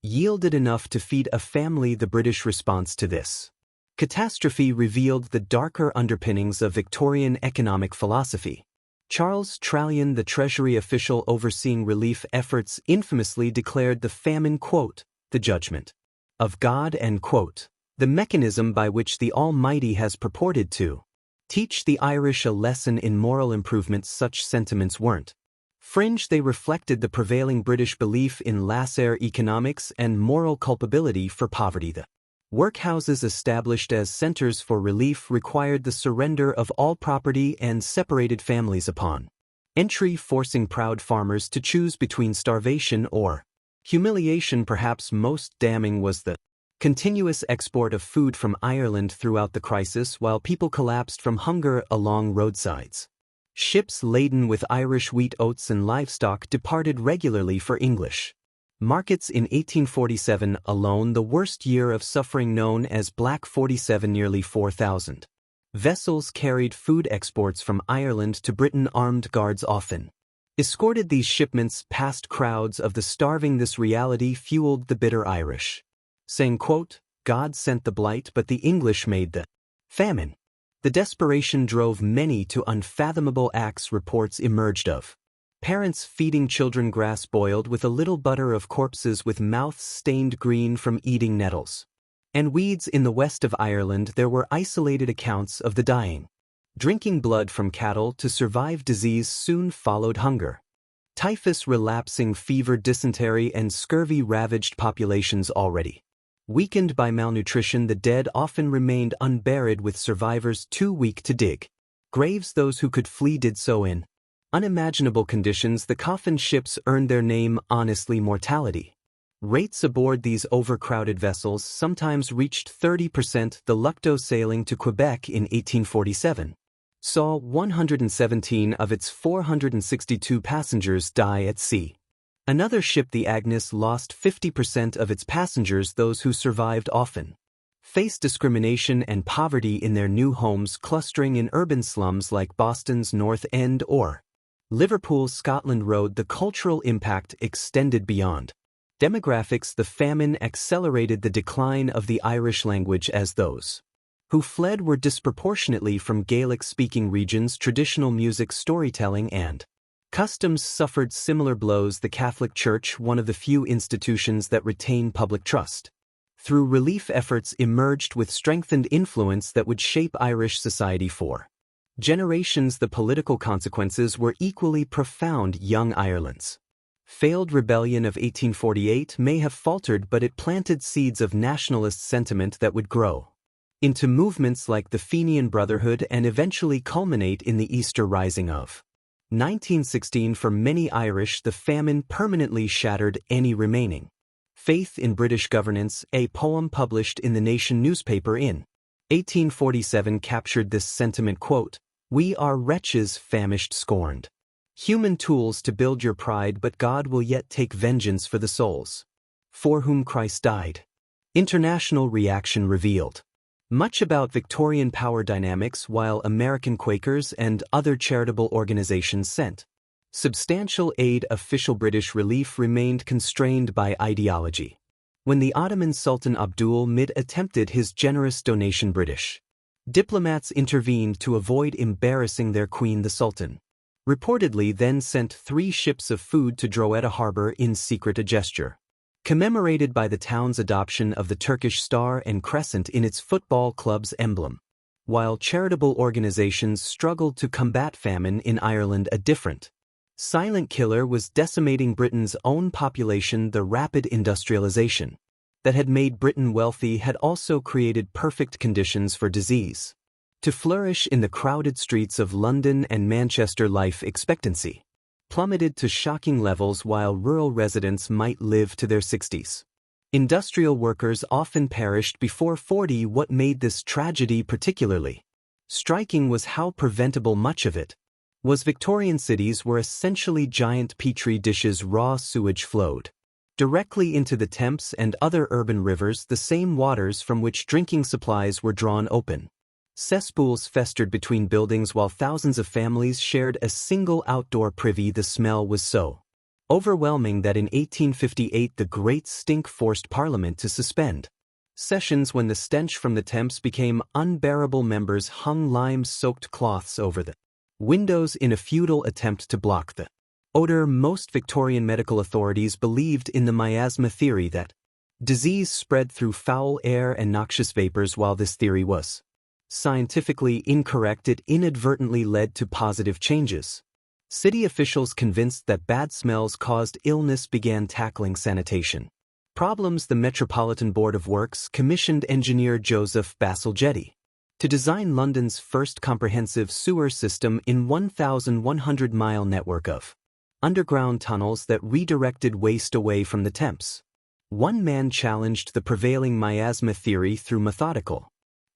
Speaker 1: yielded enough to feed a family. The British response to this catastrophe revealed the darker underpinnings of Victorian economic philosophy. Charles Trallion, the Treasury official overseeing relief efforts, infamously declared the famine, quote, "the judgment of God," and, quote, "the mechanism by which the Almighty has purported to teach the Irish a lesson in moral improvement." Such sentiments weren't fringe, they reflected the prevailing British belief in laissez-faire economics and moral culpability for poverty. The workhouses, established as centers for relief, required the surrender of all property and separated families upon entry, forcing proud farmers to choose between starvation or humiliation. Perhaps most damning was the continuous export of food from Ireland throughout the crisis, while people collapsed from hunger along roadsides. Ships laden with Irish wheat, oats, and livestock departed regularly for English markets. In 1847 alone, the worst year of suffering known as Black 47, nearly 4,000 vessels carried food exports from Ireland to Britain. Armed guards often escorted these shipments past crowds of the starving. This reality fueled the bitter Irish, saying, quote, "God sent the blight, but the English made the famine." The desperation drove many to unfathomable acts. Reports emerged of parents feeding children grass boiled with a little butter, of corpses with mouths stained green from eating nettles and weeds. In the west of Ireland, there were isolated accounts of the dying drinking blood from cattle to survive disease. Soon followed hunger, typhus, relapsing fever, dysentery, and scurvy ravaged populations already weakened by malnutrition. The dead often remained unburied, with survivors too weak to dig graves. Those who could flee did so in unimaginable conditions. The coffin ships earned their name, honestly. Mortality rates aboard these overcrowded vessels sometimes reached 30%. The Lucto, sailing to Quebec in 1847, saw 117 of its 462 passengers die at sea. Another ship, the Agnes, lost 50% of its passengers. Those who survived often faced discrimination and poverty in their new homes, clustering in urban slums like Boston's North End or Liverpool's Scotland Road. The cultural impact extended beyond demographics. The famine accelerated the decline of the Irish language as those who fled were disproportionately from Gaelic-speaking regions. Traditional music, storytelling, and customs suffered similar blows. The Catholic Church, one of the few institutions that retain public trust, through relief efforts emerged with strengthened influence that would shape Irish society for generations. The political consequences were equally profound. Young Ireland's failed rebellion of 1848 may have faltered, but it planted seeds of nationalist sentiment that would grow into movements like the Fenian Brotherhood and eventually culminate in the Easter Rising of 1916. For many Irish, the famine permanently shattered any remaining faith in British governance. A poem published in the Nation newspaper in 1847 captured this sentiment, quote, "We are wretches, famished, scorned. Human tools to build your pride, but God will yet take vengeance for the souls for whom Christ died." International reaction revealed much about Victorian power dynamics, while American Quakers and other charitable organizations sent substantial aid. Official British relief remained constrained by ideology. When the Ottoman Sultan Abdul Mid attempted his generous donation, British diplomats intervened to avoid embarrassing their queen. The Sultan reportedly then sent 3 ships of food to Drogheda harbor in secret, a gesture commemorated by the town's adoption of the Turkish star and crescent in its football club's emblem. While charitable organizations struggled to combat famine in Ireland, a different silent killer was decimating Britain's own population. The rapid industrialization that had made Britain wealthy had also created perfect conditions for disease to flourish. In the crowded streets of London and Manchester, life expectancy plummeted to shocking levels, while rural residents might live to their 60s. Industrial workers often perished before 40. What made this tragedy particularly striking was how preventable much of it was. Victorian cities were essentially giant petri dishes. Raw sewage flowed directly into the Thames and other urban rivers, the same waters from which drinking supplies were drawn. Open cesspools festered between buildings while thousands of families shared a single outdoor privy. The smell was so overwhelming that in 1858 the Great Stink forced Parliament to suspend sessions when the stench from the Thames became unbearable. Members hung lime-soaked cloths over the windows in a futile attempt to block the odor. Most Victorian medical authorities believed in the miasma theory, that disease spread through foul air and noxious vapors. While this theory was scientifically incorrect, it inadvertently led to positive changes. City officials, convinced that bad smells caused illness, began tackling sanitation problems. The Metropolitan Board of Works commissioned engineer Joseph Basilgetti to design London's first comprehensive sewer system in 1,100-mile network of underground tunnels that redirected waste away from the Thames. One man challenged the prevailing miasma theory through methodical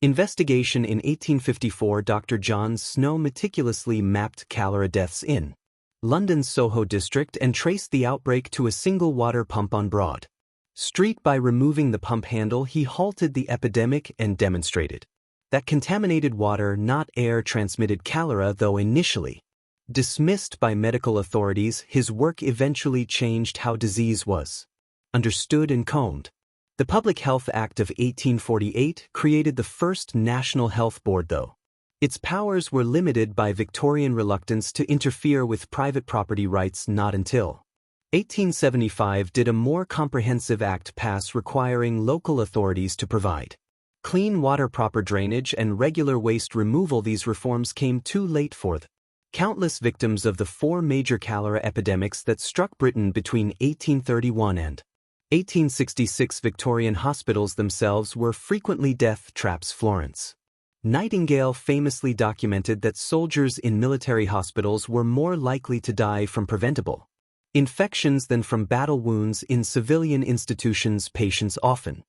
Speaker 1: investigation. In 1854, Dr. John Snow meticulously mapped cholera deaths in London's Soho district and traced the outbreak to a single water pump on Broad Street. By removing the pump handle, he halted the epidemic and demonstrated that contaminated water, not air, transmitted cholera. Though initially dismissed by medical authorities, his work eventually changed how disease was understood and combed. The Public Health Act of 1848 created the first National Health Board, though its powers were limited by Victorian reluctance to interfere with private property rights. Not until 1875 did a more comprehensive act pass requiring local authorities to provide clean water, proper drainage, and regular waste removal. These reforms came too late for the countless victims of the 4 major cholera epidemics that struck Britain between 1831 and 1866. Victorian hospitals themselves were frequently death traps. Florence Nightingale famously documented that soldiers in military hospitals were more likely to die from preventable infections than from battle wounds. In civilian institutions, patients often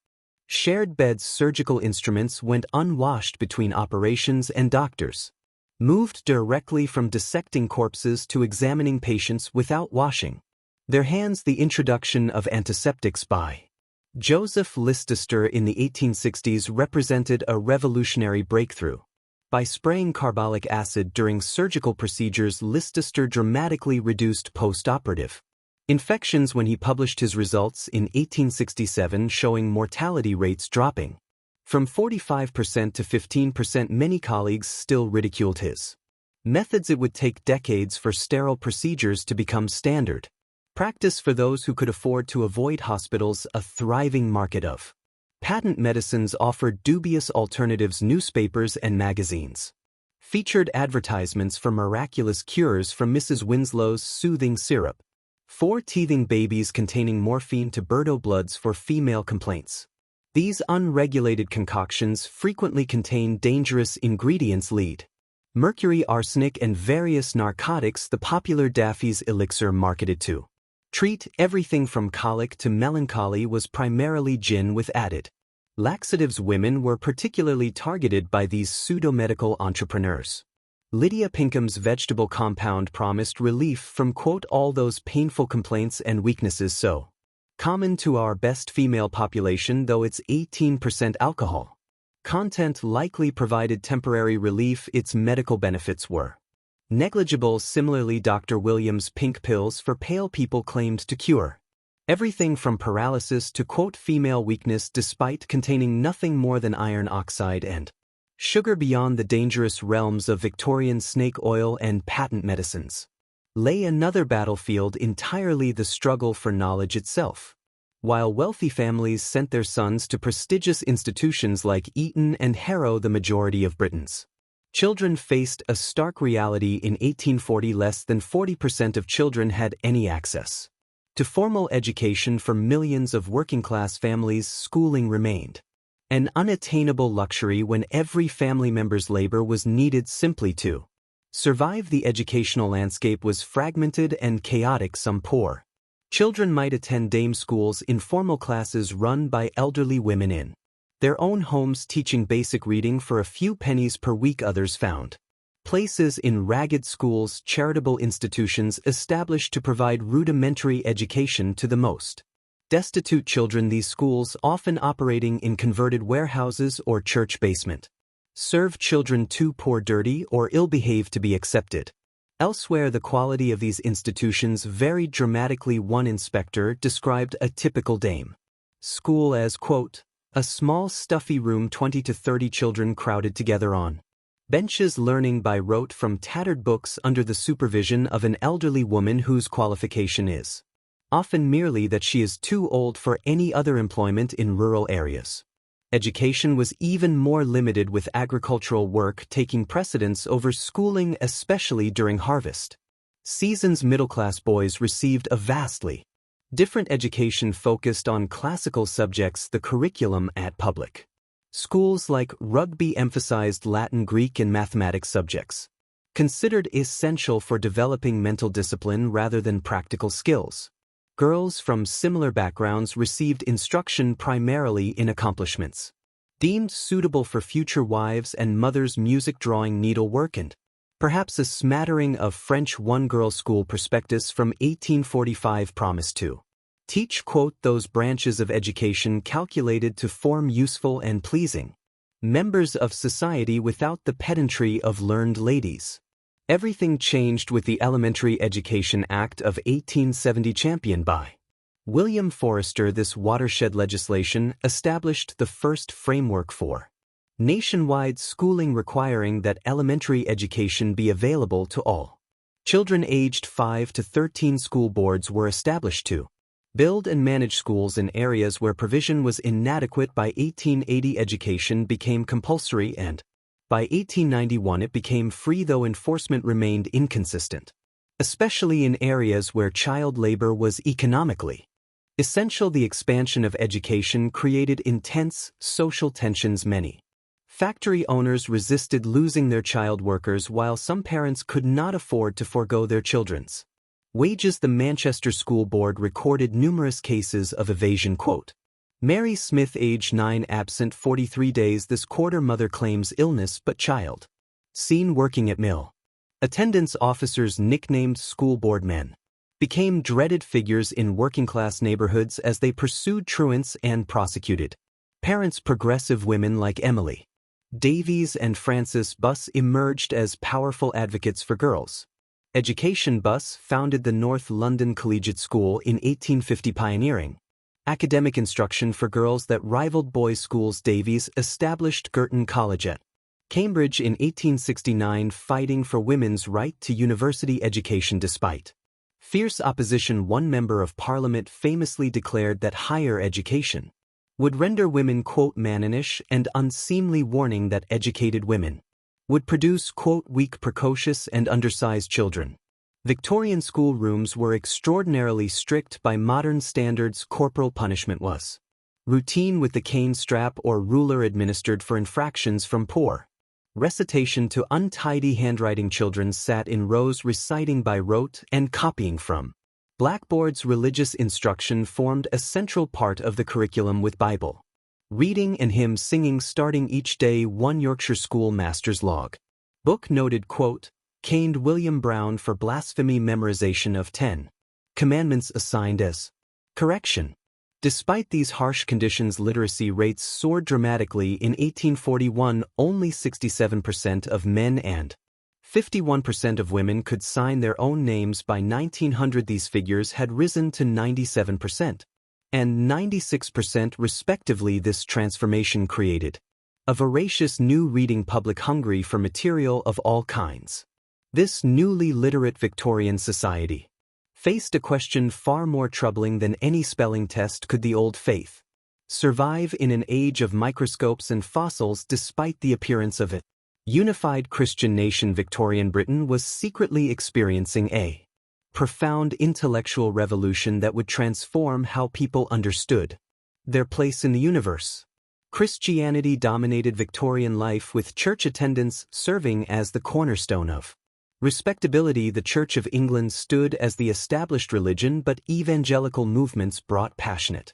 Speaker 1: shared beds. Surgical instruments went unwashed between operations, and doctors moved directly from dissecting corpses to examining patients without washing their hands. The introduction of antiseptics by Joseph Leicester in the 1860s represented a revolutionary breakthrough. By spraying carbolic acid during surgical procedures, Leicester dramatically reduced post-operative infections when he published his results in 1867, showing mortality rates dropping From 45% to 15%, many colleagues still ridiculed his methods. It would take decades for sterile procedures to become standard practice for those who could afford to avoid hospitals. A thriving market of patent medicines offered dubious alternatives. Newspapers and magazines featured advertisements for miraculous cures, from Mrs. Winslow's soothing syrup for teething babies containing morphine to Birdo bloods for female complaints. These unregulated concoctions frequently contain dangerous ingredients: lead, mercury, arsenic, and various narcotics. The popular Daffy's elixir, marketed to treat everything from colic to melancholy, was primarily gin with added laxatives. Women were particularly targeted by these pseudo-medical entrepreneurs. Lydia Pinkham's vegetable compound promised relief from, quote, all those painful complaints and weaknesses so common to our best female population. Though its 18% alcohol content likely provided temporary relief, its medical benefits were negligible. Similarly, Dr. Williams' pink pills for pale people claimed to cure everything from paralysis to, quote, female weakness, despite containing nothing more than iron oxide and sugar. Beyond the dangerous realms of Victorian snake oil and patent medicines lay another battlefield entirely: the struggle for knowledge itself. While wealthy families sent their sons to prestigious institutions like Eton and Harrow, the majority of Britain's children faced a stark reality. In 1840, less than 40% of children had any access to formal education. For millions of working-class families, schooling remained an unattainable luxury when every family member's labor was needed simply to survive. The educational landscape was fragmented and chaotic. Some poor children might attend dame schools, informal classes run by elderly women in their own homes, teaching basic reading for a few pennies per week. Others found places in ragged schools, charitable institutions established to provide rudimentary education to the most destitute children. These schools, often operating in converted warehouses or church basement, served children too poor, dirty, or ill-behaved to be accepted elsewhere. The quality of these institutions varied dramatically. One inspector described a typical dame school as, quote, a small stuffy room, 20 to 30 children crowded together on benches, learning by rote from tattered books under the supervision of an elderly woman whose qualification is often merely that she is too old for any other employment in rural areas. Education was even more limited, with agricultural work taking precedence over schooling, especially during harvest seasons. Middle-class boys received a vastly different education focused on classical subjects. The curriculum at public schools like Rugby emphasized Latin, Greek, and mathematics subjects, considered essential for developing mental discipline rather than practical skills. Girls from similar backgrounds received instruction primarily in accomplishments deemed suitable for future wives and mothers: music, drawing, needlework, and perhaps a smattering of French. One girls' school prospectus from 1845 promised to teach, quote, those branches of education calculated to form useful and pleasing members of society without the pedantry of learned ladies. Everything changed with the Elementary Education Act of 1870, championed by William Forester. This watershed legislation established the first framework for nationwide schooling, requiring that elementary education be available to all children aged 5 to 13. School boards were established to build and manage schools in areas where provision was inadequate. By 1880, education became compulsory, and by 1891 it became free, though enforcement remained inconsistent, especially in areas where child labor was economically essential. The expansion of education created intense social tensions. Many factory owners resisted losing their child workers, while some parents could not afford to forego their children's wages. The Manchester School Board recorded numerous cases of evasion. Quote, Mary Smith, age 9, absent 43 days this quarter. Mother claims illness but child seen working at mill. Attendance officers, nicknamed school board men, became dreaded figures in working-class neighborhoods as they pursued truants and prosecuted parents. Progressive women like Emily Davies and Frances Buss emerged as powerful advocates for girls' education. Buss founded the North London Collegiate School in 1850, pioneering academic instruction for girls that rivaled boys' schools. Davies established Girton College at Cambridge in 1869, fighting for women's right to university education despite fierce opposition. One member of Parliament famously declared that higher education would render women, quote, mannish and unseemly, warning that educated women would produce, quote, weak, precocious and undersized children. Victorian schoolrooms were extraordinarily strict by modern standards. Corporal punishment was routine, with the cane strap or ruler administered for infractions from poor recitation to untidy handwriting. Children sat in rows reciting by rote and copying from blackboards. Religious instruction formed a central part of the curriculum, with Bible reading and hymn singing starting each day. One Yorkshire schoolmaster's log book noted, quote, caned William Brown for blasphemy. Memorization of 10 commandments assigned as correction. Despite these harsh conditions, literacy rates soared dramatically. In 1841, only 67% of men and 51% of women could sign their own names. By 1900, these figures had risen to 97% and 96% respectively. This transformation created a voracious new reading public, hungry for material of all kinds. This newly literate Victorian society faced a question far more troubling than any spelling test: could the old faith survive in an age of microscopes and fossils? Despite the appearance of a unified Christian nation, Victorian Britain was secretly experiencing a profound intellectual revolution that would transform how people understood their place in the universe. Christianity dominated Victorian life, with church attendance serving as the cornerstone of respectability. The Church of England stood as the established religion, but evangelical movements brought passionate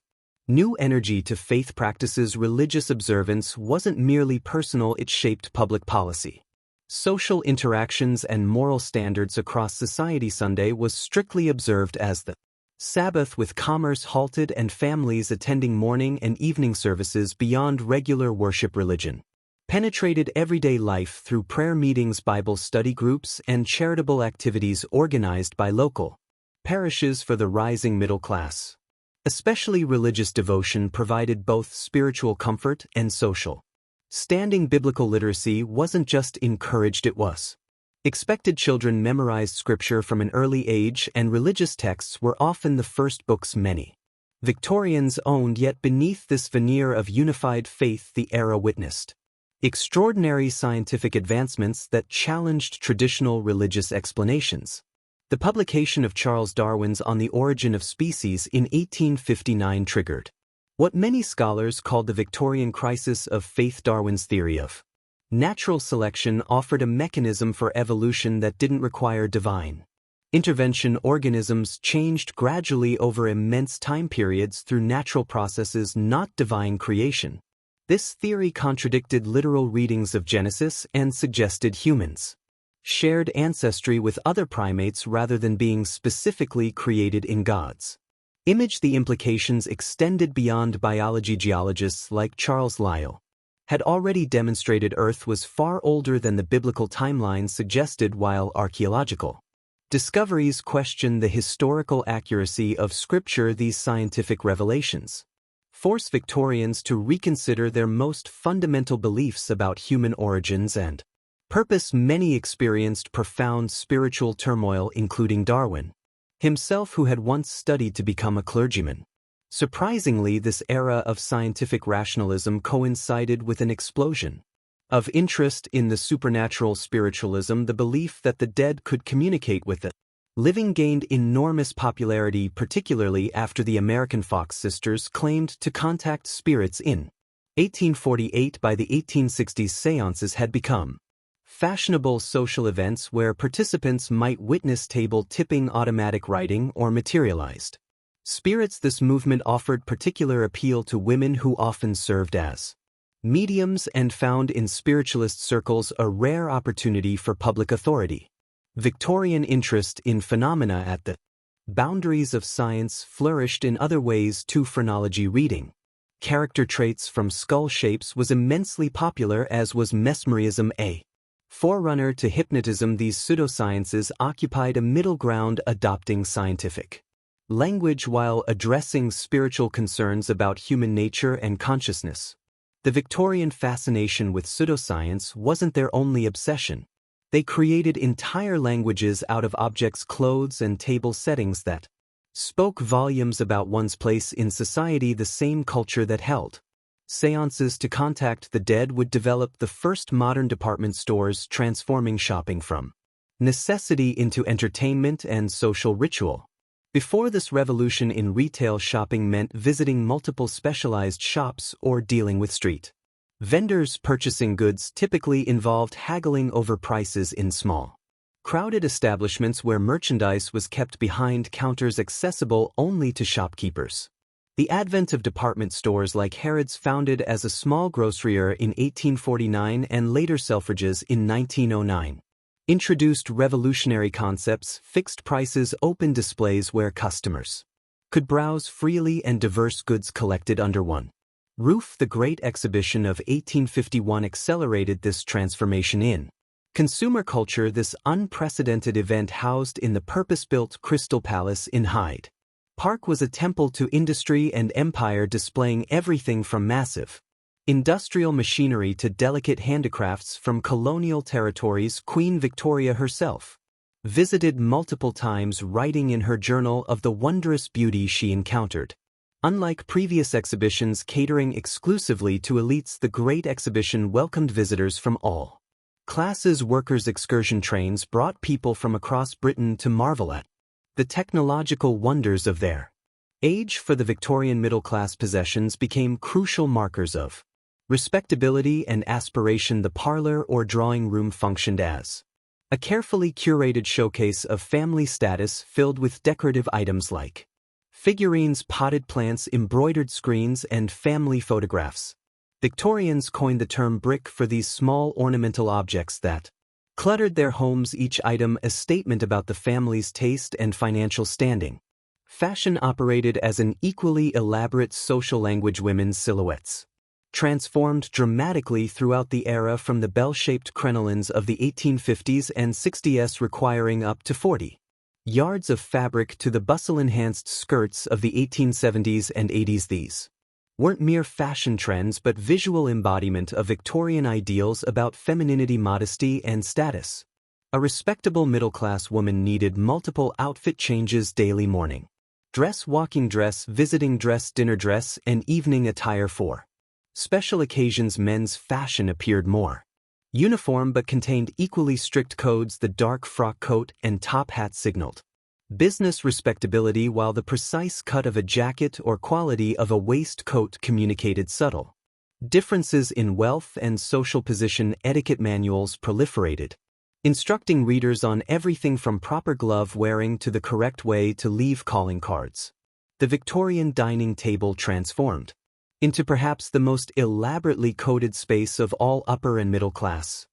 Speaker 1: new energy to faith practices. Religious observance wasn't merely personal, it shaped public policy, social interactions and moral standards across society. Sunday was strictly observed as the Sabbath, with commerce halted and families attending morning and evening services beyond regular worship. Religion penetrated everyday life through prayer meetings, Bible study groups, and charitable activities organized by local parishes for the rising middle class. Especially religious devotion provided both spiritual comfort and social standing. Biblical literacy wasn't just encouraged, it was expected. Children memorized scripture from an early age, and religious texts were often the first books many Victorians owned. Yet beneath this veneer of unified faith, the era witnessed extraordinary scientific advancements that challenged traditional religious explanations. The publication of Charles Darwin's On the Origin of Species in 1859 triggered what many scholars called the Victorian crisis of faith. Darwin's theory of natural selection offered a mechanism for evolution that didn't require divine intervention. Organisms changed gradually over immense time periods through natural processes, not divine creation. This theory contradicted literal readings of Genesis and suggested humans shared ancestry with other primates rather than being specifically created in God's image. The implications extended beyond biology. Geologists like Charles Lyell had already demonstrated Earth was far older than the biblical timeline suggested, while archaeological discoveries questioned the historical accuracy of Scripture. These scientific revelations forced Victorians to reconsider their most fundamental beliefs about human origins and purpose. Many experienced profound spiritual turmoil, including Darwin himself, who had once studied to become a clergyman. Surprisingly, this era of scientific rationalism coincided with an explosion of interest in the supernatural. Spiritualism, the belief that the dead could communicate with the living, gained enormous popularity, particularly after the American Fox sisters claimed to contact spirits in 1848. By the 1860s, seances had become fashionable social events where participants might witness table tipping, automatic writing, or materialized spirits. This movement offered particular appeal to women, who often served as mediums and found in spiritualist circles a rare opportunity for public authority. Victorian interest in phenomena at the boundaries of science flourished in other ways too. Phrenology, reading character traits from skull shapes, was immensely popular, as was mesmerism, a forerunner to hypnotism. These pseudosciences occupied a middle ground, adopting scientific language while addressing spiritual concerns about human nature and consciousness. The Victorian fascination with pseudoscience wasn't their only obsession. They created entire languages out of objects, clothes, and table settings that spoke volumes about one's place in society. The same culture that held seances to contact the dead would develop the first modern department stores, transforming shopping from necessity into entertainment and social ritual. Before this revolution in retail, shopping meant visiting multiple specialized shops or dealing with street vendors. Purchasing goods typically involved haggling over prices in small, crowded establishments where merchandise was kept behind counters accessible only to shopkeepers. The advent of department stores like Harrods, founded as a small grocerier in 1849 and later Selfridges in 1909, introduced revolutionary concepts: fixed prices, open displays where customers could browse freely, and diverse goods collected under one roof. The Great Exhibition of 1851 accelerated this transformation in consumer culture. This unprecedented event, housed in the purpose-built Crystal Palace in Hyde Park, was a temple to industry and empire, displaying everything from massive industrial machinery to delicate handicrafts from colonial territories. Queen Victoria herself visited multiple times, writing in her journal of the wondrous beauty she encountered. Unlike previous exhibitions catering exclusively to elites, the Great Exhibition welcomed visitors from all classes. Workers' excursion trains brought people from across Britain to marvel at the technological wonders of their age. For the Victorian middle class, possessions became crucial markers of respectability and aspiration. The parlor or drawing room functioned as a carefully curated showcase of family status, filled with decorative items like figurines, potted plants, embroidered screens, and family photographs. Victorians coined the term brick for these small ornamental objects that cluttered their homes, each item a statement about the family's taste and financial standing. Fashion operated as an equally elaborate social language. Women's silhouettes transformed dramatically throughout the era, from the bell-shaped crinolines of the 1850s and 60s requiring up to 40 yards of fabric to the bustle-enhanced skirts of the 1870s and 80s. These weren't mere fashion trends but visual embodiment of Victorian ideals about femininity, modesty, and status. A respectable middle-class woman needed multiple outfit changes daily: morning dress, walking dress, visiting dress, dinner dress, and evening attire. For special occasions, men's fashion appeared more uniform but contained equally strict codes. The dark frock coat and top hat signaled business respectability, while the precise cut of a jacket or quality of a waistcoat communicated subtle differences in wealth and social position. Etiquette manuals proliferated, instructing readers on everything from proper glove wearing to the correct way to leave calling cards. The Victorian dining table transformed into perhaps the most elaborately coded space of all upper and middle class.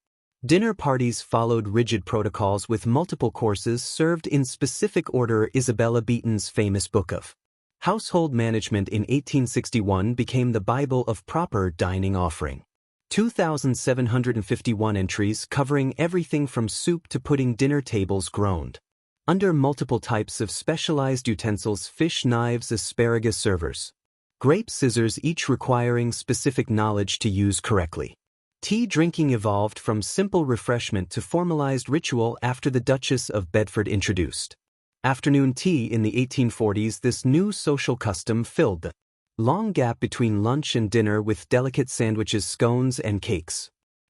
Speaker 1: Dinner parties followed rigid protocols with multiple courses served in specific order. Isabella Beeton's famous book of household management in 1861 became the Bible of proper dining, offering 2,751 entries covering everything from soup to pudding. Dinner tables groaned under multiple types of specialized utensils: fish knives, asparagus servers, grape scissors, each requiring specific knowledge to use correctly. Tea drinking evolved from simple refreshment to formalized ritual after the Duchess of Bedford introduced afternoon tea in the 1840s. This new social custom filled the long gap between lunch and dinner with delicate sandwiches, scones, and cakes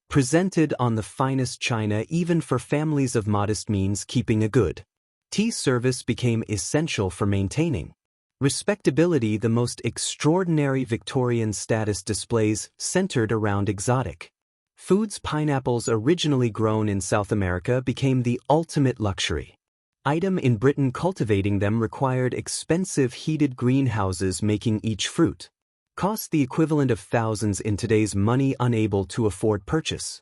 Speaker 1: presented on the finest china. Even for families of modest means, keeping a good tea service became essential for maintaining respectability. The most extraordinary Victorian status displays centered around exotic foods. Pineapples, originally grown in South America, became the ultimate luxury item in Britain. Cultivating them required expensive heated greenhouses, making each fruit cost the equivalent of thousands in today's money. Unable to afford purchase,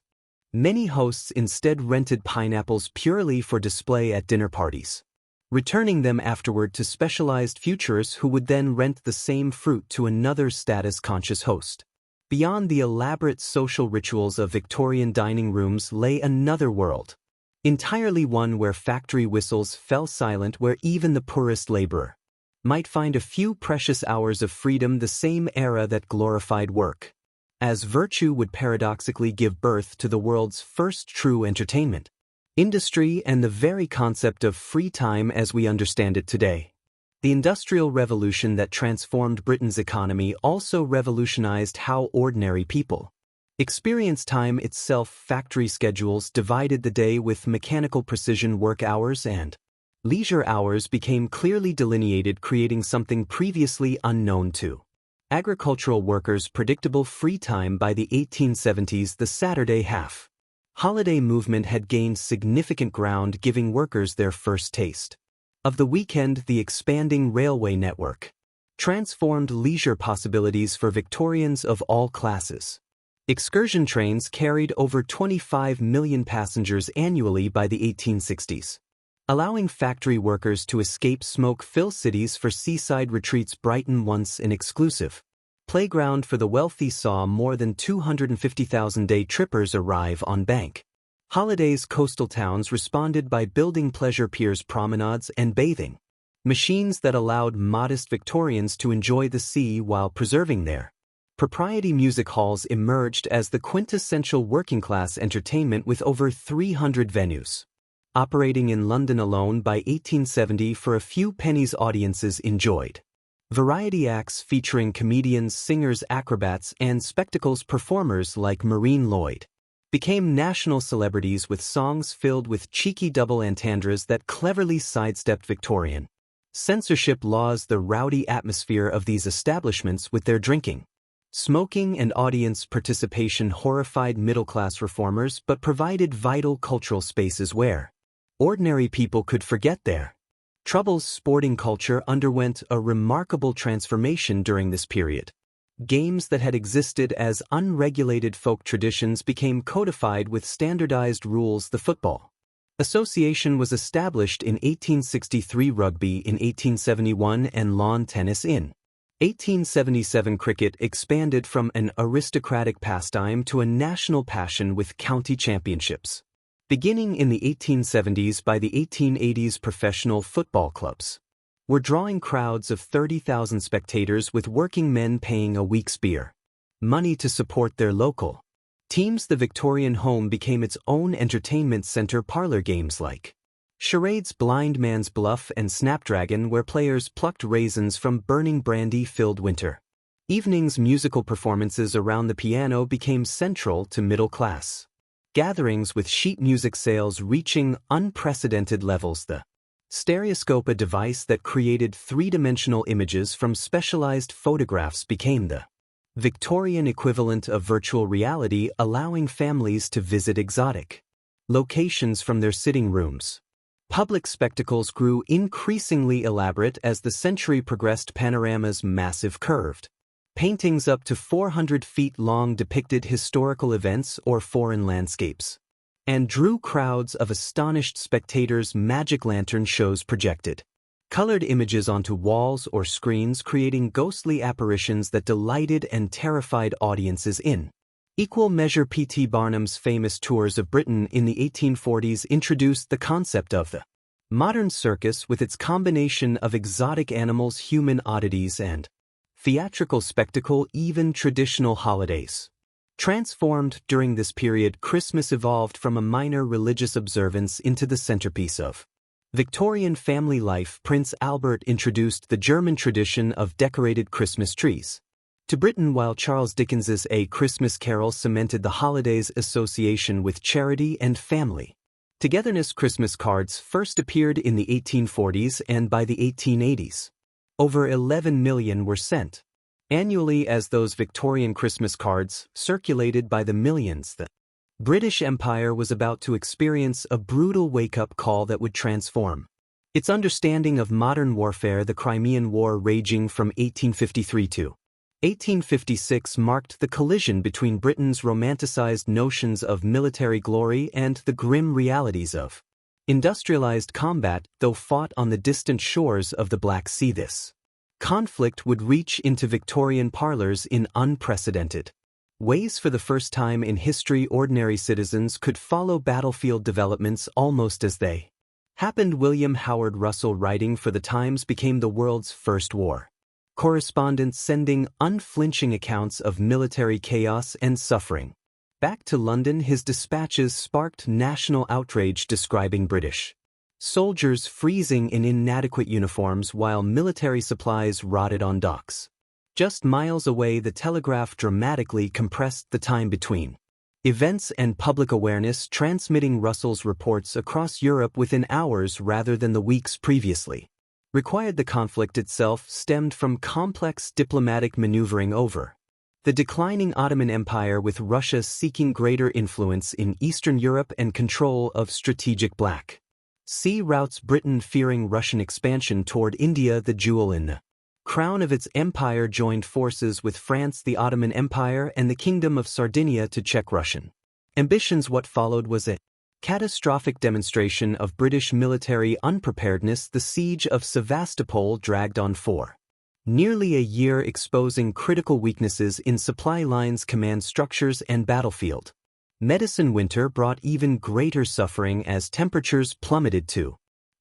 Speaker 1: many hosts instead rented pineapples purely for display at dinner parties, returning them afterward to specialized futurists who would then rent the same fruit to another status-conscious host. Beyond the elaborate social rituals of Victorian dining rooms lay another world, entirely one where factory whistles fell silent, where even the poorest laborer might find a few precious hours of freedom the same era that glorified work, as virtue would paradoxically give birth to the world's first true entertainment industry and the very concept of free time as we understand it today. The Industrial Revolution that transformed Britain's economy also revolutionized how ordinary people experienced time itself. Factory schedules divided the day with mechanical precision. Work hours and leisure hours became clearly delineated, creating something previously unknown to agricultural workers. Predictable free time. By the 1870s, the Saturday half-holiday movement had gained significant ground, giving workers their first taste of the weekend. The expanding railway network transformed leisure possibilities for Victorians of all classes. Excursion trains carried over 25 million passengers annually by the 1860s, allowing factory workers to escape smoke-filled cities for seaside retreats. Brighton, once an exclusive playground for the wealthy, saw more than 250,000 day trippers arrive on bank holidays. Coastal towns responded by building pleasure piers, promenades, and bathing machines that allowed modest Victorians to enjoy the sea while preserving their propriety. Music halls emerged as the quintessential working-class entertainment, with over 300 venues operating in London alone. By 1870, for a few pennies, audiences enjoyed variety acts featuring comedians, singers, acrobats, and spectacles. Performers like Maureen Lloyd became national celebrities with songs filled with cheeky double entendres that cleverly sidestepped Victorian censorship laws. The rowdy atmosphere of these establishments, with their drinking, smoking, and audience participation, horrified middle-class reformers but provided vital cultural spaces where ordinary people could forget their troubles. Sporting culture underwent a remarkable transformation during this period. Games that had existed as unregulated folk traditions became codified with standardized rules. The Football Association was established in 1863, rugby in 1871, and lawn tennis in 1877. Cricket expanded from an aristocratic pastime to a national passion, with county championships beginning in the 1870s. By the 1880s, professional football clubs were drawing crowds of 30,000 spectators, with working men paying a week's beer money to support their local teams. The Victorian home became its own entertainment center. Parlor games like charades, blind man's bluff, and snapdragon, where players plucked raisins from burning brandy-filled winter evenings. Musical performances around the piano became central to middle-class gatherings, with sheet music sales reaching unprecedented levels. The stereoscope, a device that created three-dimensional images from specialized photographs, became the Victorian equivalent of virtual reality, allowing families to visit exotic locations from their sitting rooms. Public spectacles grew increasingly elaborate as the century progressed. Panoramas, massive curved paintings up to 400 feet long, depicted historical events or foreign landscapes and drew crowds of astonished spectators. Magic lantern shows projected colored images onto walls or screens, creating ghostly apparitions that delighted and terrified audiences in equal measure. P.T. Barnum's famous tours of Britain in the 1840s introduced the concept of the modern circus, with its combination of exotic animals, human oddities, and theatrical spectacle. Even traditional holidays transformed during this period. Christmas evolved from a minor religious observance into the centerpiece of Victorian family life. Prince Albert introduced the German tradition of decorated Christmas trees to Britain, while Charles Dickens's A Christmas Carol cemented the holiday's association with charity and family togetherness. Christmas cards first appeared in the 1840s, and by the 1880s, over 11 million were sent annually. As those Victorian Christmas cards circulated by the millions, the British Empire was about to experience a brutal wake-up call that would transform its understanding of modern warfare. The Crimean War, raging from 1853 to 1856, marked the collision between Britain's romanticized notions of military glory and the grim realities of industrialized combat. Though fought on the distant shores of the Black Sea, this conflict would reach into Victorian parlors in unprecedented ways. For the first time in history, ordinary citizens could follow battlefield developments almost as they Happened. William Howard Russell, writing for the Times, became the world's first war correspondent, sending unflinching accounts of military chaos and suffering. Back to London, his dispatches sparked national outrage, describing British soldiers freezing in inadequate uniforms while military supplies rotted on docks. Just miles away, the Telegraph dramatically compressed the time between events and public awareness, transmitting Russell's reports across Europe within hours rather than the weeks previously required. The conflict itself stemmed from complex diplomatic maneuvering over the declining Ottoman Empire, with Russia seeking greater influence in Eastern Europe and control of strategic Black Sea routes, Britain fearing Russian expansion toward India, the jewel in the crown of its empire, joined forces with France, the Ottoman Empire, and the Kingdom of Sardinia to check Russian ambitions. What followed was a catastrophic demonstration of British military unpreparedness. The siege of Sevastopol dragged on for nearly a year, exposing critical weaknesses in supply lines, command structures, and battlefield medicine. Winter brought even greater suffering as temperatures plummeted to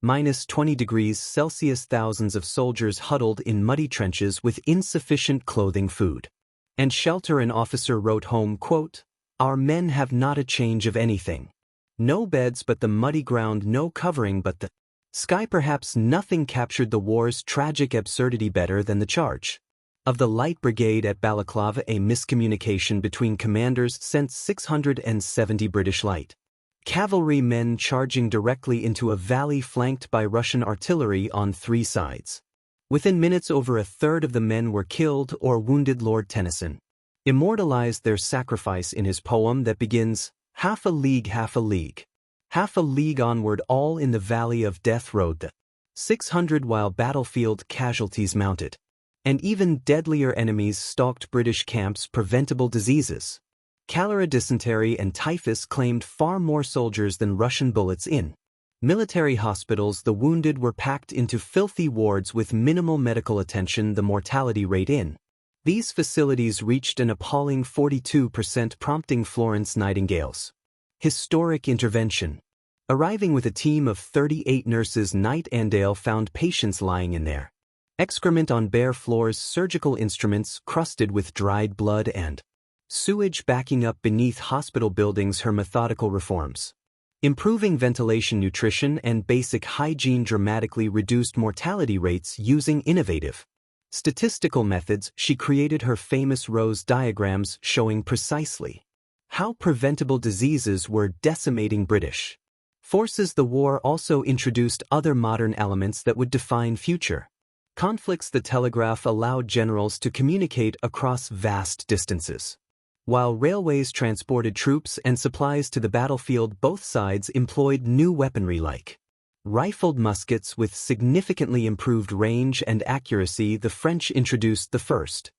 Speaker 1: -20°C. Thousands of soldiers huddled in muddy trenches with insufficient clothing, food, and shelter. An officer wrote home, quote, "Our men have not a change of anything. No beds but the muddy ground, no covering but the sky." Perhaps nothing captured the war's tragic absurdity better than the charge of the Light Brigade at Balaclava. A miscommunication between commanders sent 670 British light cavalry men charging directly into a valley flanked by Russian artillery on three sides. Within minutes, over a third of the men were killed or wounded. Lord Tennyson immortalized their sacrifice in his poem that begins, half a league, half a league, half a league onward, all in the valley of death rode the 600, while battlefield casualties mounted, and even deadlier enemies stalked British camps. Preventable diseases, cholera, dysentery, and typhus, claimed far more soldiers than Russian bullets. In military hospitals, the wounded were packed into filthy wards with minimal medical attention. The mortality rate in these facilities reached an appalling 42%, prompting Florence Nightingale's historic intervention. Arriving with a team of 38 nurses, Nightingale found patients lying in their excrement on bare floors, surgical instruments crusted with dried blood, and sewage backing up beneath hospital buildings. Her methodical reforms, improving ventilation, nutrition, and basic hygiene, dramatically reduced mortality rates. Using innovative statistical methods, she created her famous Rose diagrams, showing precisely how preventable diseases were decimating British forces. The war also introduced other modern elements that would define future conflicts. The telegraph allowed generals to communicate across vast distances, while railways transported troops and supplies to the battlefield. Both sides employed new weaponry like rifled muskets with significantly improved range and accuracy. The French introduced the first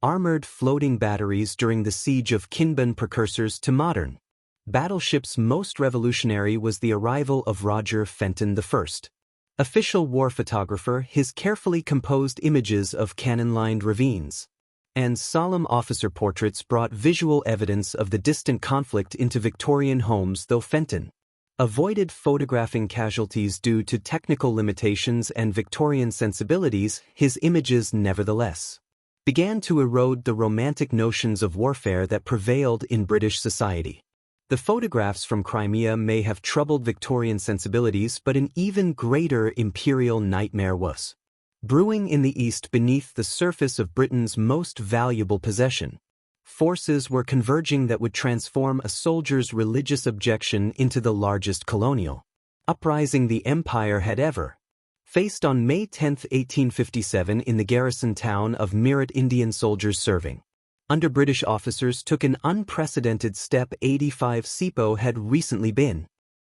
Speaker 1: armored floating batteries during the siege of Kinbun, precursors to modern battleships. Most revolutionary was the arrival of Roger Fenton, the first official war photographer. His carefully composed images of cannon-lined ravines and solemn officer portraits brought visual evidence of the distant conflict into Victorian homes. Though Fenton avoided photographing casualties due to technical limitations and Victorian sensibilities, his images nevertheless began to erode the romantic notions of warfare that prevailed in British society. The photographs from Crimea may have troubled Victorian sensibilities, but an even greater imperial nightmare was brewing in the east. Beneath the surface of Britain's most valuable possession, forces were converging that would transform a soldier's religious objection into the largest colonial uprising the empire had ever faced. On May 10, 1857, in the garrison town of Meerut, Indian soldiers serving under British officers took an unprecedented step. 85 Sipo had recently been